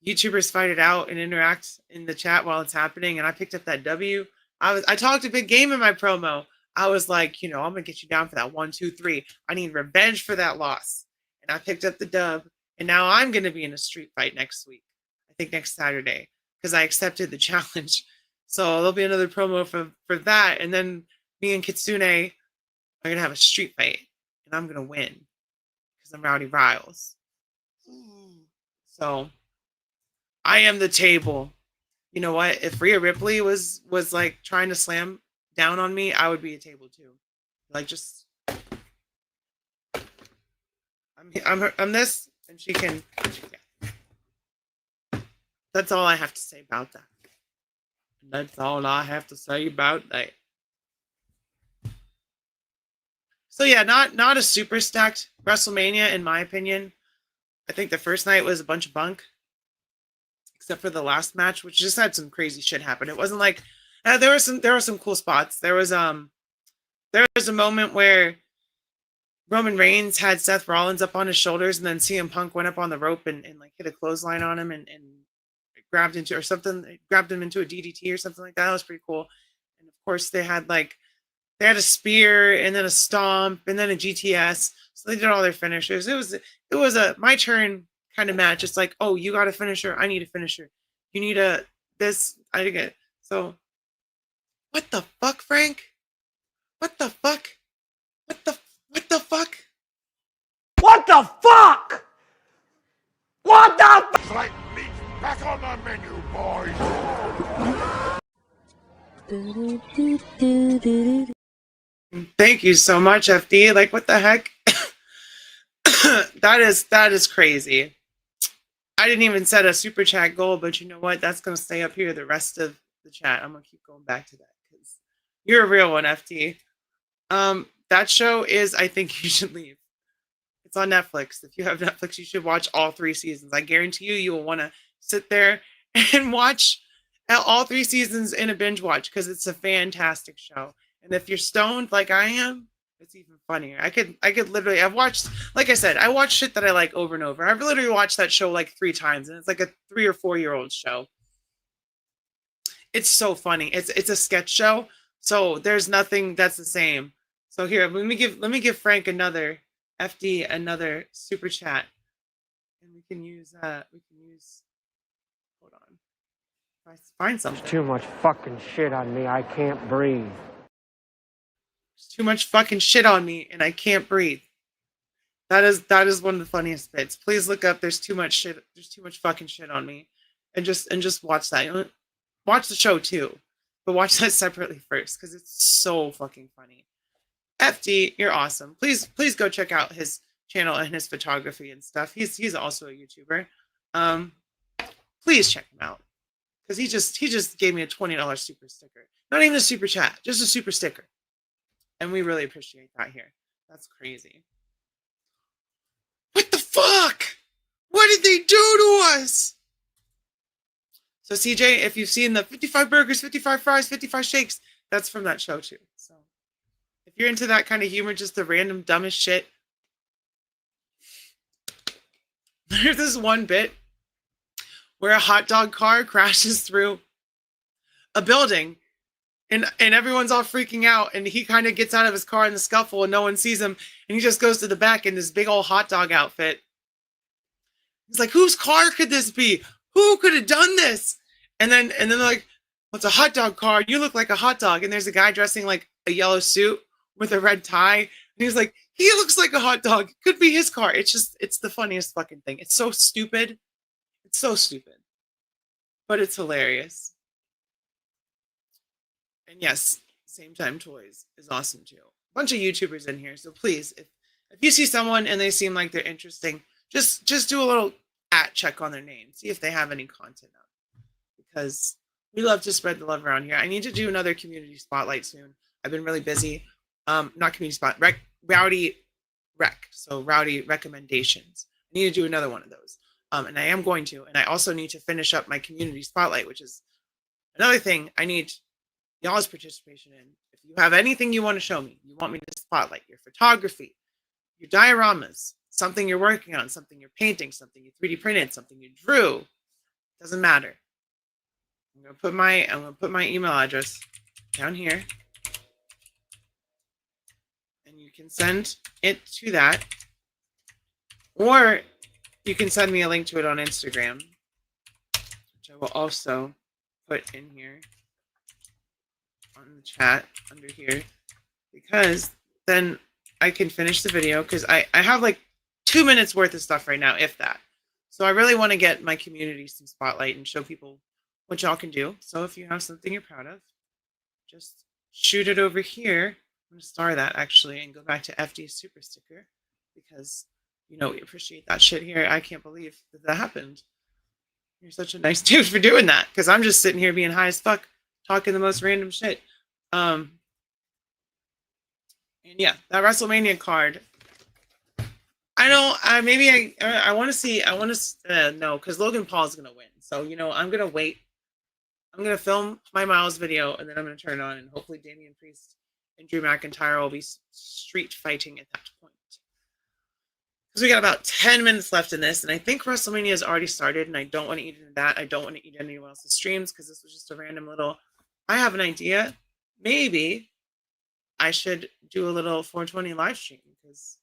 YouTubers fight it out and interact in the chat while it's happening. And I picked up that W. I talked a big game in my promo. I was like, I'm gonna get you down for that 1, 2, 3. I need revenge for that loss. And I picked up the dub. And now I'm gonna be in a street fight next week. I think next Saturday, because I accepted the challenge. So there'll be another promo for that. And then me and Kitsune are gonna have a street fight. And I'm gonna win. Because I'm Rowdy Riles. So I am the table. You know what? If Rhea Ripley was like trying to slam down on me, I would be a table too. Like, just I'm this, and she can. That's all I have to say about that. That's all I have to say about that. So yeah, not a super stacked WrestleMania in my opinion. I think the first night was a bunch of bunk, except for the last match, which just had some crazy shit happen. It wasn't like there were some cool spots. There was a moment where Roman Reigns had Seth Rollins up on his shoulders, and then CM Punk went up on the rope and like hit a clothesline on him and grabbed him into a DDT or something like that. That was pretty cool. And of course they had a spear and then a stomp and then a GTS. So they did all their finishers. It was a my turn kind of match. It's like, oh, you got a finisher, I need a finisher. You need I didn't get it. So what the fuck, Frank? What the fuck? What the fuck? What the fuck? What the Slight meat back on the menu, boys. Thank you so much, FD. Like, what the heck? That is crazy. I didn't even set a super chat goal, but you know what? That's gonna stay up here the rest of the chat. I'm gonna keep going back to that because you're a real one, FD. That show is, I think you should leave. It's on Netflix. If you have Netflix, you should watch all 3 seasons. I guarantee you will want to sit there and watch all 3 seasons in a binge watch, because it's a fantastic show. And if you're stoned like I am, it's even funnier. I could literally, I've watched, like I said, I watch shit that I like over and over. I've literally watched that show like 3 times, and it's like a 3 or 4 year old show. It's so funny. It's a sketch show, so there's nothing that's the same. So here, let me give Frank another super chat, and we can use hold on, if I find something. There's too much fucking shit on me. I can't breathe. There's too much fucking shit on me, and I can't breathe. That is one of the funniest bits. Please look up. There's too much shit. There's too much fucking shit on me, and just watch that. Watch the show too, but watch that separately first, because it's so fucking funny. FD, you're awesome. Please go check out his channel and his photography and stuff. He's also a YouTuber. Please check him out, because he just gave me a $20 super sticker. Not even a super chat, just a super sticker, and we really appreciate that here. That's crazy. What the fuck? What did they do to us? So CJ, if you've seen the 55 burgers, 55 fries, 55 shakes, that's from that show too. So if you're into that kind of humor, just the random dumbest shit. There's this one bit where a hot dog car crashes through a building, and everyone's all freaking out, and he kind of gets out of his car in the scuffle and no one sees him, and he just goes to the back in this big old hot dog outfit. He's like, whose car could this be? Who could have done this? And then like, It's a hot dog card. You look like a hot dog. And there's a guy dressing like a yellow suit with a red tie. And he's like, he looks like a hot dog. Could be his car. It's the funniest fucking thing. It's so stupid. It's so stupid. But it's hilarious. And yes, Same Time Toys is awesome too. A bunch of YouTubers in here. So please, if you see someone and they seem like they're interesting, just do a little check on their name. See if they have any content up. Because we love to spread the love around here. I need to do another community spotlight soon. I've been really busy. Not community spot, rowdy rec. So rowdy recommendations. I need to do another one of those. And I am going to. And I also need to finish up my community spotlight, which is another thing I need y'all's participation in. If you have anything you want to show me, you want me to spotlight your photography, your dioramas, something you're working on, something you're painting, something you 3D printed, something you drew, doesn't matter. I'm gonna put my email address down here, and you can send it to that, or you can send me a link to it on Instagram, which I will also put in here on the chat under here, because then I can finish the video, because I have like 2 minutes worth of stuff right now, if that. So I really want to get my community some spotlight and show people what y'all can do. So if you have something you're proud of, just shoot it over here. I'm going to star that actually and go back to FD Super Sticker, because you know we appreciate that shit here. I can't believe that happened. You're such a nice dude for doing that, because I'm just sitting here being high as fuck, talking the most random shit. And yeah, that WrestleMania card. I know. I want to see. I want to no, because Logan Paul is gonna win. So you know, I'm gonna wait. I'm gonna film my Miles video, and then I'm gonna turn it on, and hopefully Damian Priest and Drew McIntyre will be street fighting at that point. Because we got about 10 minutes left in this, and I think WrestleMania has already started, and I don't want to eat into that. I don't want to eat anyone else's streams, because this was just a random little. I have an idea. Maybe I should do a little 420 live stream, because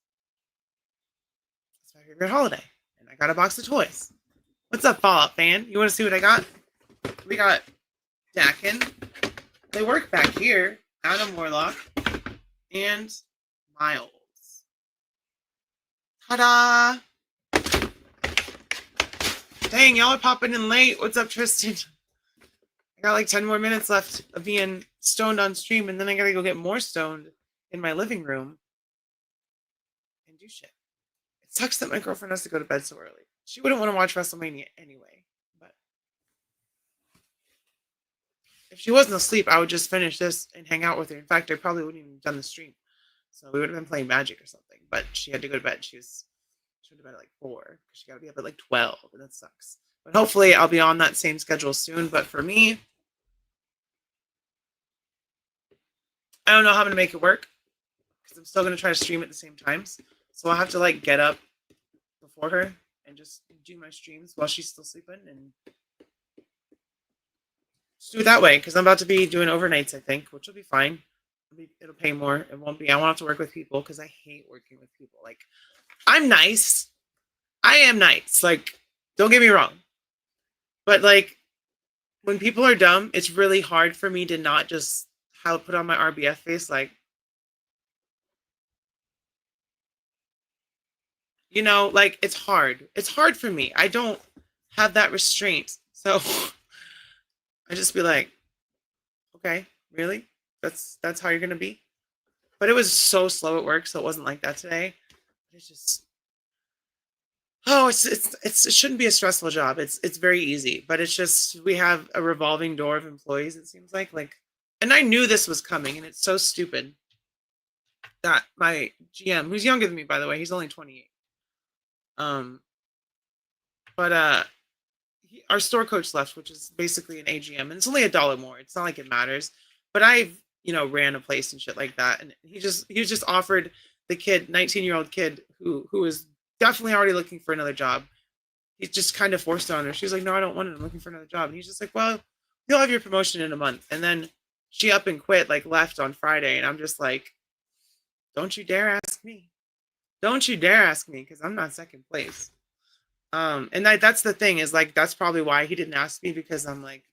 it's my favorite holiday, and I got a box of toys. What's up, Fallout fan? You want to see what I got? We got Dakin. They work back here. Adam Warlock and Miles. Ta-da! Dang, y'all are popping in late. What's up, Tristan? I got like 10 more minutes left of being stoned on stream, and then I gotta go get more stoned in my living room and do shit. It sucks that my girlfriend has to go to bed so early. She wouldn't want to watch WrestleMania anyway, but if she wasn't asleep, I would just finish this and hang out with her. In fact, I probably wouldn't even have done the stream. So we would have been playing Magic or something, but she had to go to bed. She went to bed at like 4. She got to be up at like 12, and that sucks. But hopefully I'll be on that same schedule soon. But for me, I don't know how I'm going to make it work, because I'm still going to try to stream at the same times. So I'll have to like get up before her and just do my streams while she's still sleeping, and just do it that way, because I'm about to be doing overnights, I think, which will be fine. It'll pay more. It won't be. I won't have to work with people, because I hate working with people. Like, I'm nice. I am nice. Like, don't get me wrong. But like, when people are dumb, it's really hard for me to not just put on my RBF face. Like, you know, like, it's hard. It's hard for me. I don't have that restraint. So I just be like, okay, really? That's how you're gonna be? But it was so slow at work, so it wasn't like that today. It's just, it shouldn't be a stressful job. It's very easy, but it's just, we have a revolving door of employees, it seems like, and I knew this was coming, and it's so stupid that my GM, who's younger than me, by the way, he's only 28. But our store coach left, which is basically an AGM, and it's only $1 more. It's not like it matters. But I've, ran a place and shit like that, and he was just offered the kid, 19-year-old kid, who was definitely already looking for another job. He's just kind of forced it on her. She was like, "No, I don't want it. I'm looking for another job." And he's just like, "Well, you'll have your promotion in a month." And then she up and quit, like left on Friday, and I'm just like, "Don't you dare ask me! Don't you dare ask me, because I'm not second place." And that's the thing, is like, that's probably why he didn't ask me, because I'm like,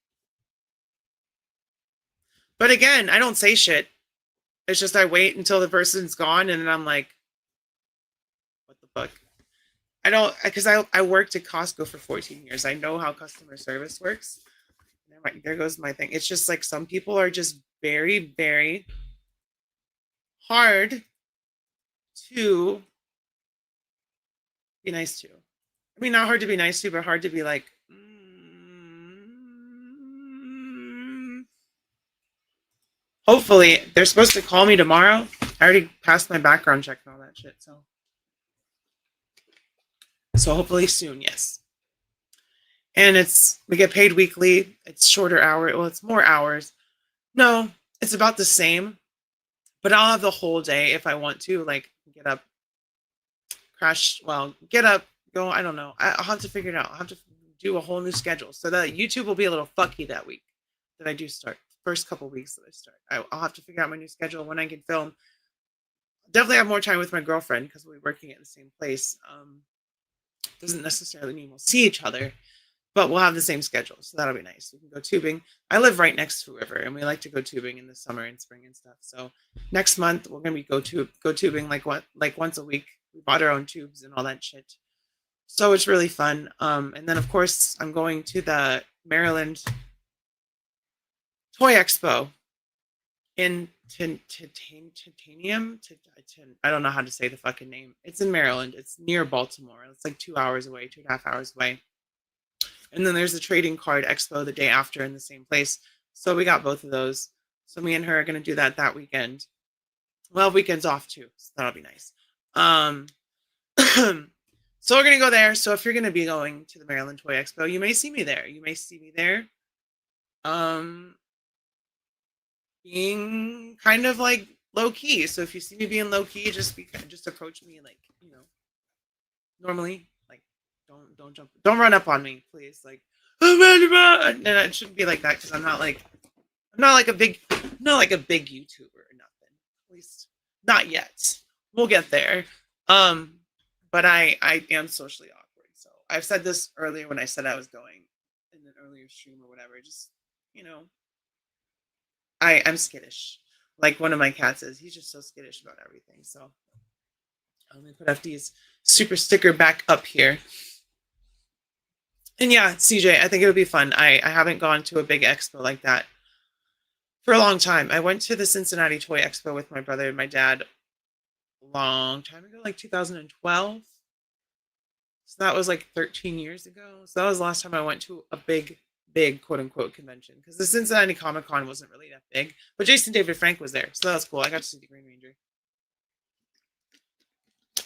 But again, I don't say shit. It's just I wait until the person's gone, and then I'm like, what the fuck? I don't, because I worked at Costco for 14 years. I know how customer service works. There goes my thing. It's just like some people are just very, very hard to be nice to. I mean, not hard to be nice to, but hard to be like, hopefully, they're supposed to call me tomorrow. I already passed my background check and all that shit, so hopefully soon, yes. And we get paid weekly. It's shorter hours. Well, it's more hours. No, it's about the same, but I'll have the whole day if I want to, like get up, get up, go. I don't know. I'll have to figure it out. I'll have to do a whole new schedule so that YouTube will be a little fucky that week that I do start. First couple weeks that I start. I'll have to figure out my new schedule when I can film. Definitely have more time with my girlfriend because we'll be working at the same place. Doesn't necessarily mean we'll see each other, but we'll have the same schedule, so that'll be nice. We can go tubing. I live right next to a river, and we like to go tubing in the summer and spring and stuff. So next month we're gonna be go tubing like once a week. We bought our own tubes and all that shit. So it's really fun. And then of course I'm going to the Maryland Toy Expo in Titanium. I don't know how to say the fucking name. It's in Maryland. It's near Baltimore. It's like 2 hours away, 2.5 hours away. And then there's the trading card expo the day after in the same place. So we got both of those. So me and her are going to do that weekend. Well, weekend's off too, so that'll be nice. So we're going to go there. So if you're going to be going to the Maryland Toy Expo, you may see me there. Being kind of like low key. So if you see me being low key, just approach me like, normally. Like, don't run up on me, please. Like, and it shouldn't be like that because I'm not like a big YouTuber or nothing. At least not yet. We'll get there. But I am socially awkward. So I've said this earlier when I said I was going in an earlier stream or whatever. Just I'm skittish. Like one of my cats is. He's just so skittish about everything. So let me put FD's super sticker back up here. And yeah, CJ, I think it'll be fun. I haven't gone to a big expo like that for a long time. I went to the Cincinnati Toy Expo with my brother and my dad a long time ago, like 2012. So that was like 13 years ago. So that was the last time I went to a big quote unquote convention because the Cincinnati Comic Con wasn't really that big. But Jason David Frank was there. So that was cool. I got to see the Green Ranger.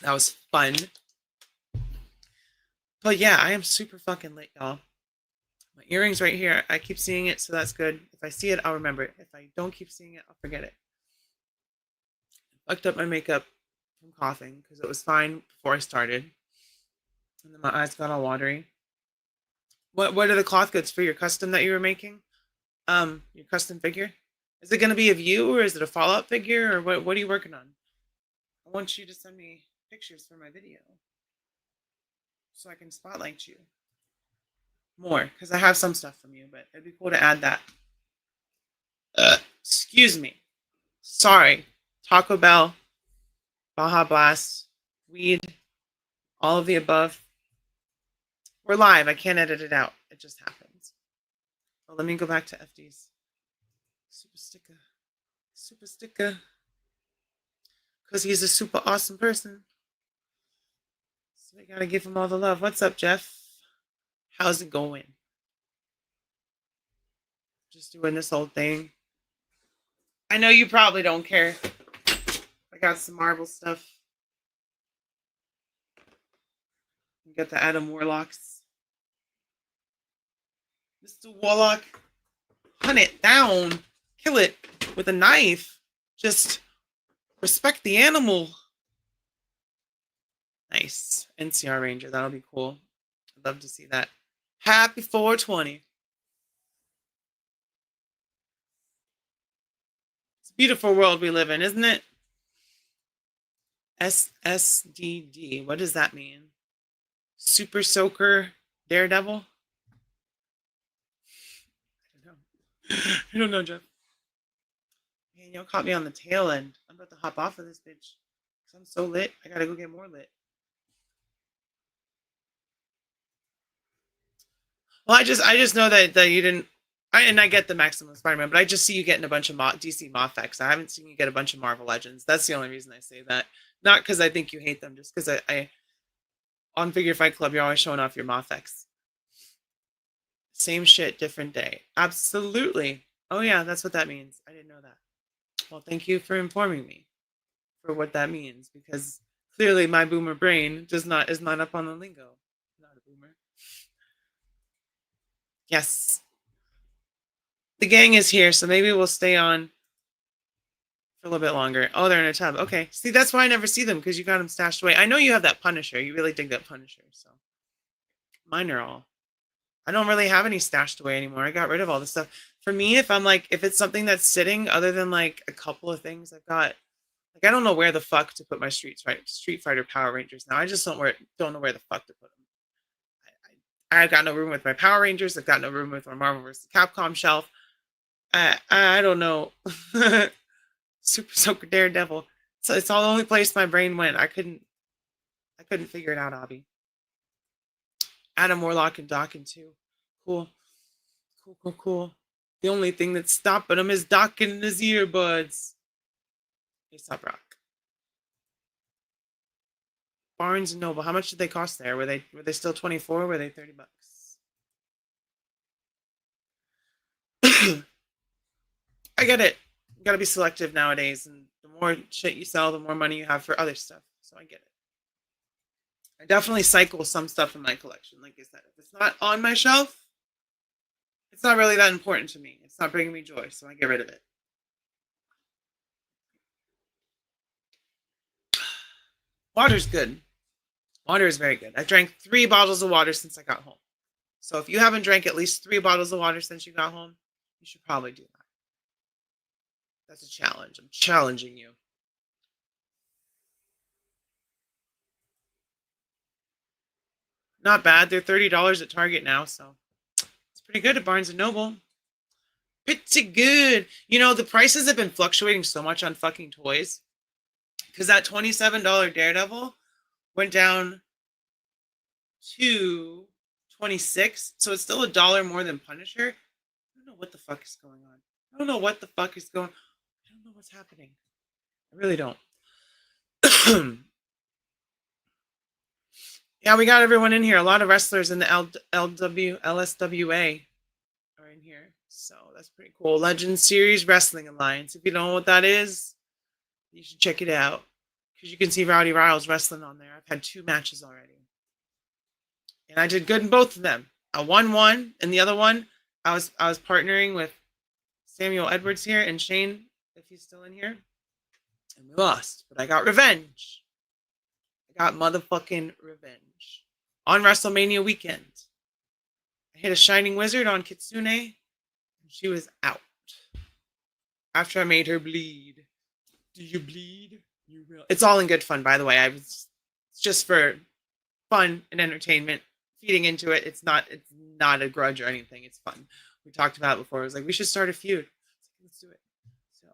That was fun. But yeah, I am super fucking late, y'all. My earring's right here. I keep seeing it, so that's good. If I see it, I'll remember it. If I don't keep seeing it, I'll forget it. I fucked up my makeup from coughing because it was fine before I started. And then my eyes got all watery. What are the cloth goods for your custom that you were making? Your custom figure? Is it going to be of you or is it a Fallout figure or what are you working on? I want you to send me pictures for my video so I can spotlight you more because I have some stuff from you, but it'd be cool to add that. Excuse me. Sorry. Taco Bell, Baja Blast, weed, all of the above. We're live. I can't edit it out. It just happens. Well, let me go back to FD's super sticker. Because he's a super awesome person. So we gotta give him all the love. What's up, Jeff? How's it going? Just doing this whole thing. I know you probably don't care. I got some Marvel stuff. You got the Adam Warlocks. Mr. Warlock, hunt it down. Kill it with a knife. Just respect the animal. Nice. NCR Ranger. That'll be cool. I'd love to see that. Happy 420. It's a beautiful world we live in, isn't it? SSDD. What does that mean? Super Soaker Daredevil? I don't know, Jeff. Danielle caught me on the tail end. I'm about to hop off of this bitch. Cause I'm so lit. I gotta go get more lit. Well, I just know that you didn't. And I get the Maximum Spider-Man, but I just see you getting a bunch of DC Mofex. I haven't seen you get a bunch of Marvel Legends. That's the only reason I say that. Not because I think you hate them, just because I on Figure Fight Club, you're always showing off your Mofex. Same shit, different day. Absolutely. Oh yeah, that's what that means. I didn't know that. Well, thank you for informing me for what that means, because clearly my boomer brain is not up on the lingo. Not a boomer. Yes. The gang is here, so maybe we'll stay on for a little bit longer. Oh, they're in a tub. Okay. See, that's why I never see them, because you got them stashed away. I know you have that Punisher. You really dig that Punisher. So mine are all. I don't really have any stashed away anymore. I got rid of all the stuff. For me, if it's something that's sitting, other than like a couple of things I've got, like I don't know where the fuck to put my Street Fighter Power Rangers now. I just don't know where the fuck to put them. I've got no room with my Power Rangers. I've got no room with my Marvel vs. Capcom shelf. I don't know. Super Soaker Daredevil. So it's all the only place my brain went. I couldn't figure it out, Abby. Adam Warlock and Dawkins too. Cool. Cool. The only thing that's stopping him is Dawkins in his earbuds. Aesop Rock. Barnes and Noble. How much did they cost there? Were they still 24? Were they $30? I get it. You gotta be selective nowadays, and the more shit you sell, the more money you have for other stuff. So I get it. I definitely cycle some stuff in my collection. Like I said, if it's not on my shelf, it's not really that important to me. It's not bringing me joy, so I get rid of it. Water's good. Water is very good. I drank 3 bottles of water since I got home. So if you haven't drank at least 3 bottles of water since you got home, you should probably do that. That's a challenge. I'm challenging you. Not bad. They're $30 at Target now, so it's pretty good at Barnes & Noble. Pretty good. You know, the prices have been fluctuating so much on fucking toys, because that $27 Daredevil went down to $26, so it's still $1 more than Punisher. I don't know what the fuck is going on. I don't know what the fuck is going on. I don't know what's happening. I really don't. Yeah, we got everyone in here. A lot of wrestlers in the LSWA are in here. So that's pretty cool. Legend Series Wrestling Alliance. If you don't know what that is, you should check it out, because you can see Rowdy Riles wrestling on there. I've had 2 matches already, and I did good in both of them. I won one, and the other one, I was partnering with Samuel Edwards here and Shane, if he's still in here, and we lost. But I got revenge. I got motherfucking revenge on WrestleMania weekend. I hit a Shining Wizard on Kitsune, and she was out after I made her bleed. Do you bleed? You will. It's all in good fun, by the way. It's just for fun and entertainment, feeding into it. It's not a grudge or anything. It's fun. We talked about it before. It was like, we should start a feud. Let's do it. So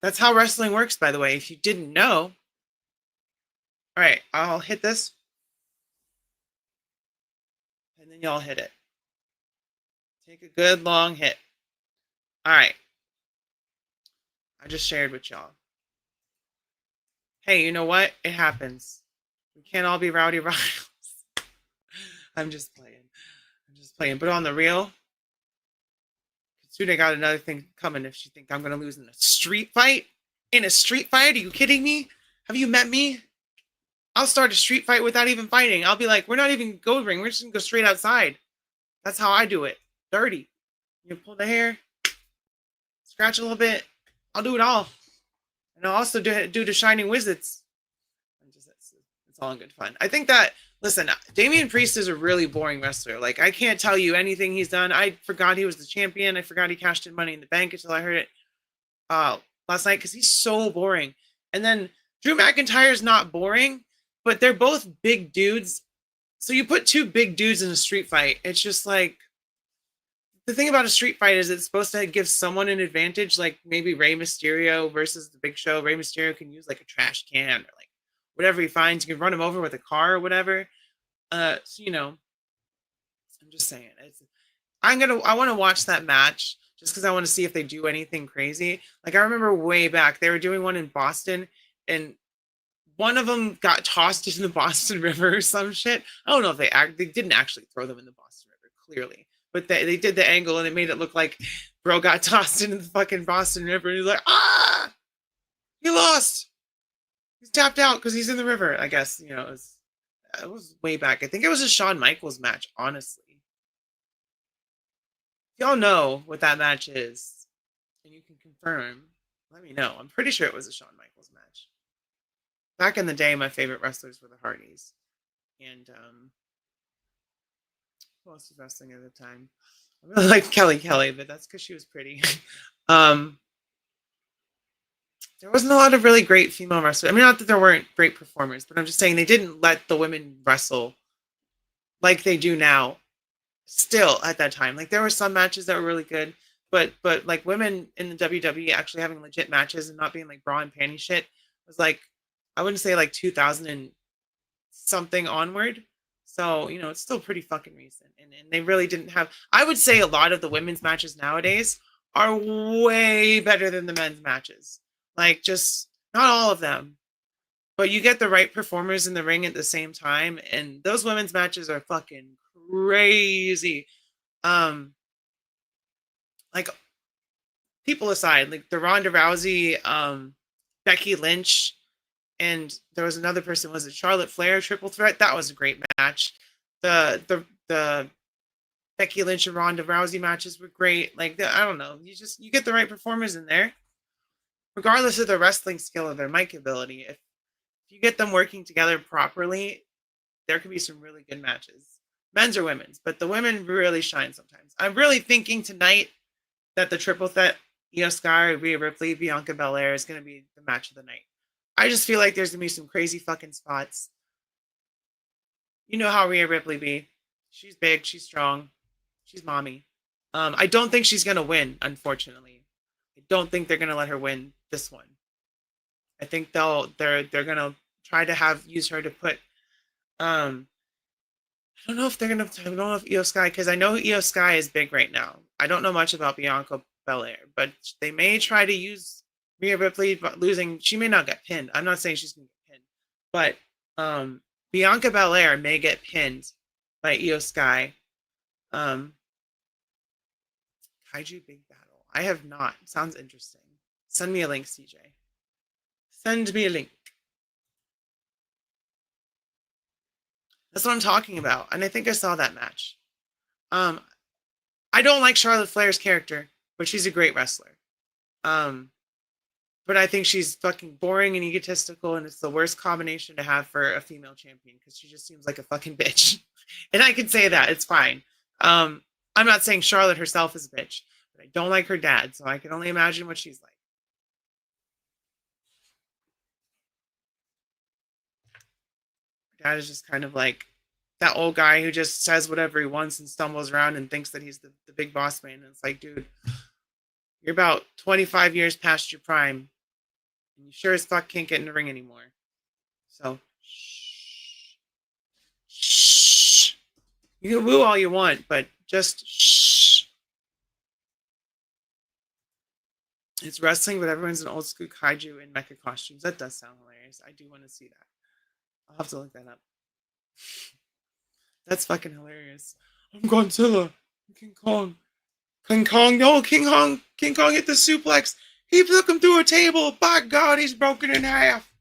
that's how wrestling works, by the way, if you didn't know. All right, I'll hit this, and then y'all hit it. Take a good long hit. All right. I just shared with y'all. Hey, you know what? It happens. We can't all be Rowdy Riles. I'm just playing. But on the real, Kitsune got another thing coming if she thinks I'm going to lose in a street fight. In a street fight? Are you kidding me? Have you met me? I'll start a street fight without even fighting. I'll be like, we're not even go ring. We're just going to go straight outside. That's how I do it. Dirty. You pull the hair, scratch a little bit. I'll do it all. And I'll also do the Shining Wizards. It's all in good fun. I think that, listen, Damian Priest is a really boring wrestler. Like, I can't tell you anything he's done. I forgot he was the champion. I forgot he cashed in Money in the Bank until I heard it last night, because he's so boring. And then Drew McIntyre's not boring, but they're both big dudes. So you put 2 big dudes in a street fight. It's just like, the thing about a street fight is it's supposed to give someone an advantage, like maybe Rey Mysterio versus the Big Show. Rey Mysterio can use like a trash can or like whatever he finds. You can run him over with a car or whatever. So, you know, I'm just saying. I want to watch that match just because I want to see if they do anything crazy. Like I remember way back they were doing one in Boston, and one of them got tossed into the Boston River or some shit. I don't know if they didn't actually throw them in the Boston River, clearly, but they did the angle and it made it look like bro got tossed into the fucking Boston River. And he's like, ah, he lost. He's tapped out because he's in the river. I guess you know it was way back. I think it was a Shawn Michaels match, honestly. If y'all know what that match is, and you can confirm, let me know. I'm pretty sure it was a Shawn Michaels match. Back in the day, my favorite wrestlers were the Hardys. And who else was wrestling at the time? I really liked Kelly, but that's because she was pretty. There wasn't a lot of really great female wrestlers. I mean, not that there weren't great performers, but I'm just saying they didn't let the women wrestle like they do now. Still at that time, like there were some matches that were really good, but like women in the WWE actually having legit matches and not being like bra and panty shit was like, I wouldn't say like 2000 and something onward. So you know it's still pretty fucking recent, and they really didn't have. I would say a lot of the women's matches nowadays are way better than the men's matches. Like just not all of them, but you get the right performers in the ring at the same time, and those women's matches are fucking crazy. Like people aside, like the Ronda Rousey, Becky Lynch, and there was another person. Was it Charlotte Flair triple threat? That was a great match. The Becky Lynch and Ronda Rousey matches were great. Like I don't know, you get the right performers in there, regardless of their wrestling skill or their mic ability. If you get them working together properly, there could be some really good matches. Men's or women's, but the women really shine sometimes. I'm really thinking tonight that the triple threat, Io Sky, Rhea Ripley, Bianca Belair is going to be the match of the night. I just feel like there's going to be some crazy fucking spots. You know how Rhea Ripley be. She's big, she's strong, she's mommy. I don't think she's going to win, unfortunately. I don't think they're going to let her win this one. I think they're going to try to use her to put I don't know if they're gonna. I don't know if Io Sky, because I know Io Sky is big right now. I don't know much about Bianca Belair, but they may try to use Rhea Ripley, but losing. She may not get pinned. I'm not saying she's gonna get pinned, but Bianca Belair may get pinned by Io Sky. Kaiju Big Battle. I have not. Sounds interesting. Send me a link, CJ. Send me a link. That's what I'm talking about. And I think I saw that match. I don't like Charlotte Flair's character, but she's a great wrestler. But I think she's fucking boring and egotistical, and it's the worst combination to have for a female champion because she just seems like a fucking bitch. And I can say that. It's fine. I'm not saying Charlotte herself is a bitch, but I don't like her dad, so I can only imagine what she's like. Dad is just kind of like that old guy who just says whatever he wants and stumbles around and thinks that he's the big boss man. And it's like, dude, you're about 25 years past your prime, and you sure as fuck can't get in the ring anymore. So, shh. You can woo all you want, but just shh. It's wrestling, but everyone's in old school kaiju and mecha costumes. That does sound hilarious. I do want to see that. I'll have to look that up. That's fucking hilarious. I'm Godzilla. I'm King Kong. King Kong. No, King Kong hit the suplex. He took him through a table. By God, he's broken in half.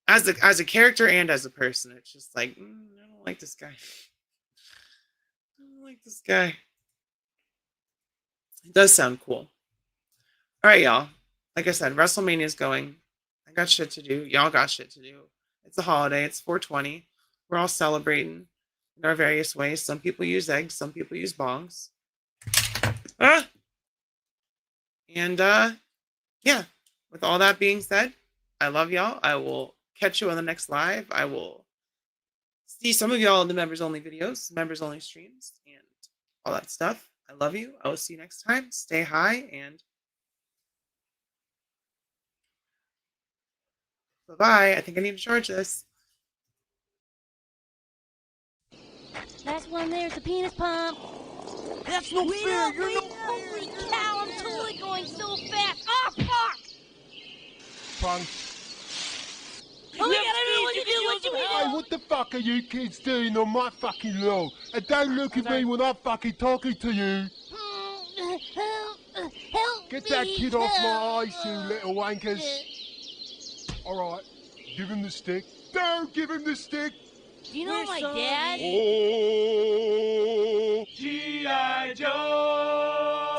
As a character and as a person, it's just like, I don't like this guy. I don't like this guy. It does sound cool. All right, y'all. Like I said, WrestleMania's going. I got shit to do. Y'all got shit to do. It's a holiday. It's 420. We're all celebrating in our various ways. Some people use eggs. Some people use bongs. And yeah, with all that being said, I love y'all. I will catch you on the next live. I will see see some of y'all in the members only videos, members only streams, and all that stuff. I love you. I will see you next time. Stay high and bye-bye. I think I need to charge this. Last one there's the penis pump. That's no fair. You're not Holy cow, I'm totally going so fast. Oh, fuck! Punk. Oh my god, I don't know what to do. What do we Hey, do? what the fuck are you kids doing on my fucking lawn? And don't look at me when I'm fucking talking to you. Help Get me, that kid off my help. eyes, you little wankers. Alright, give him the stick. Don't give him the stick. Do you know my dad? Oh, G.I. Joe.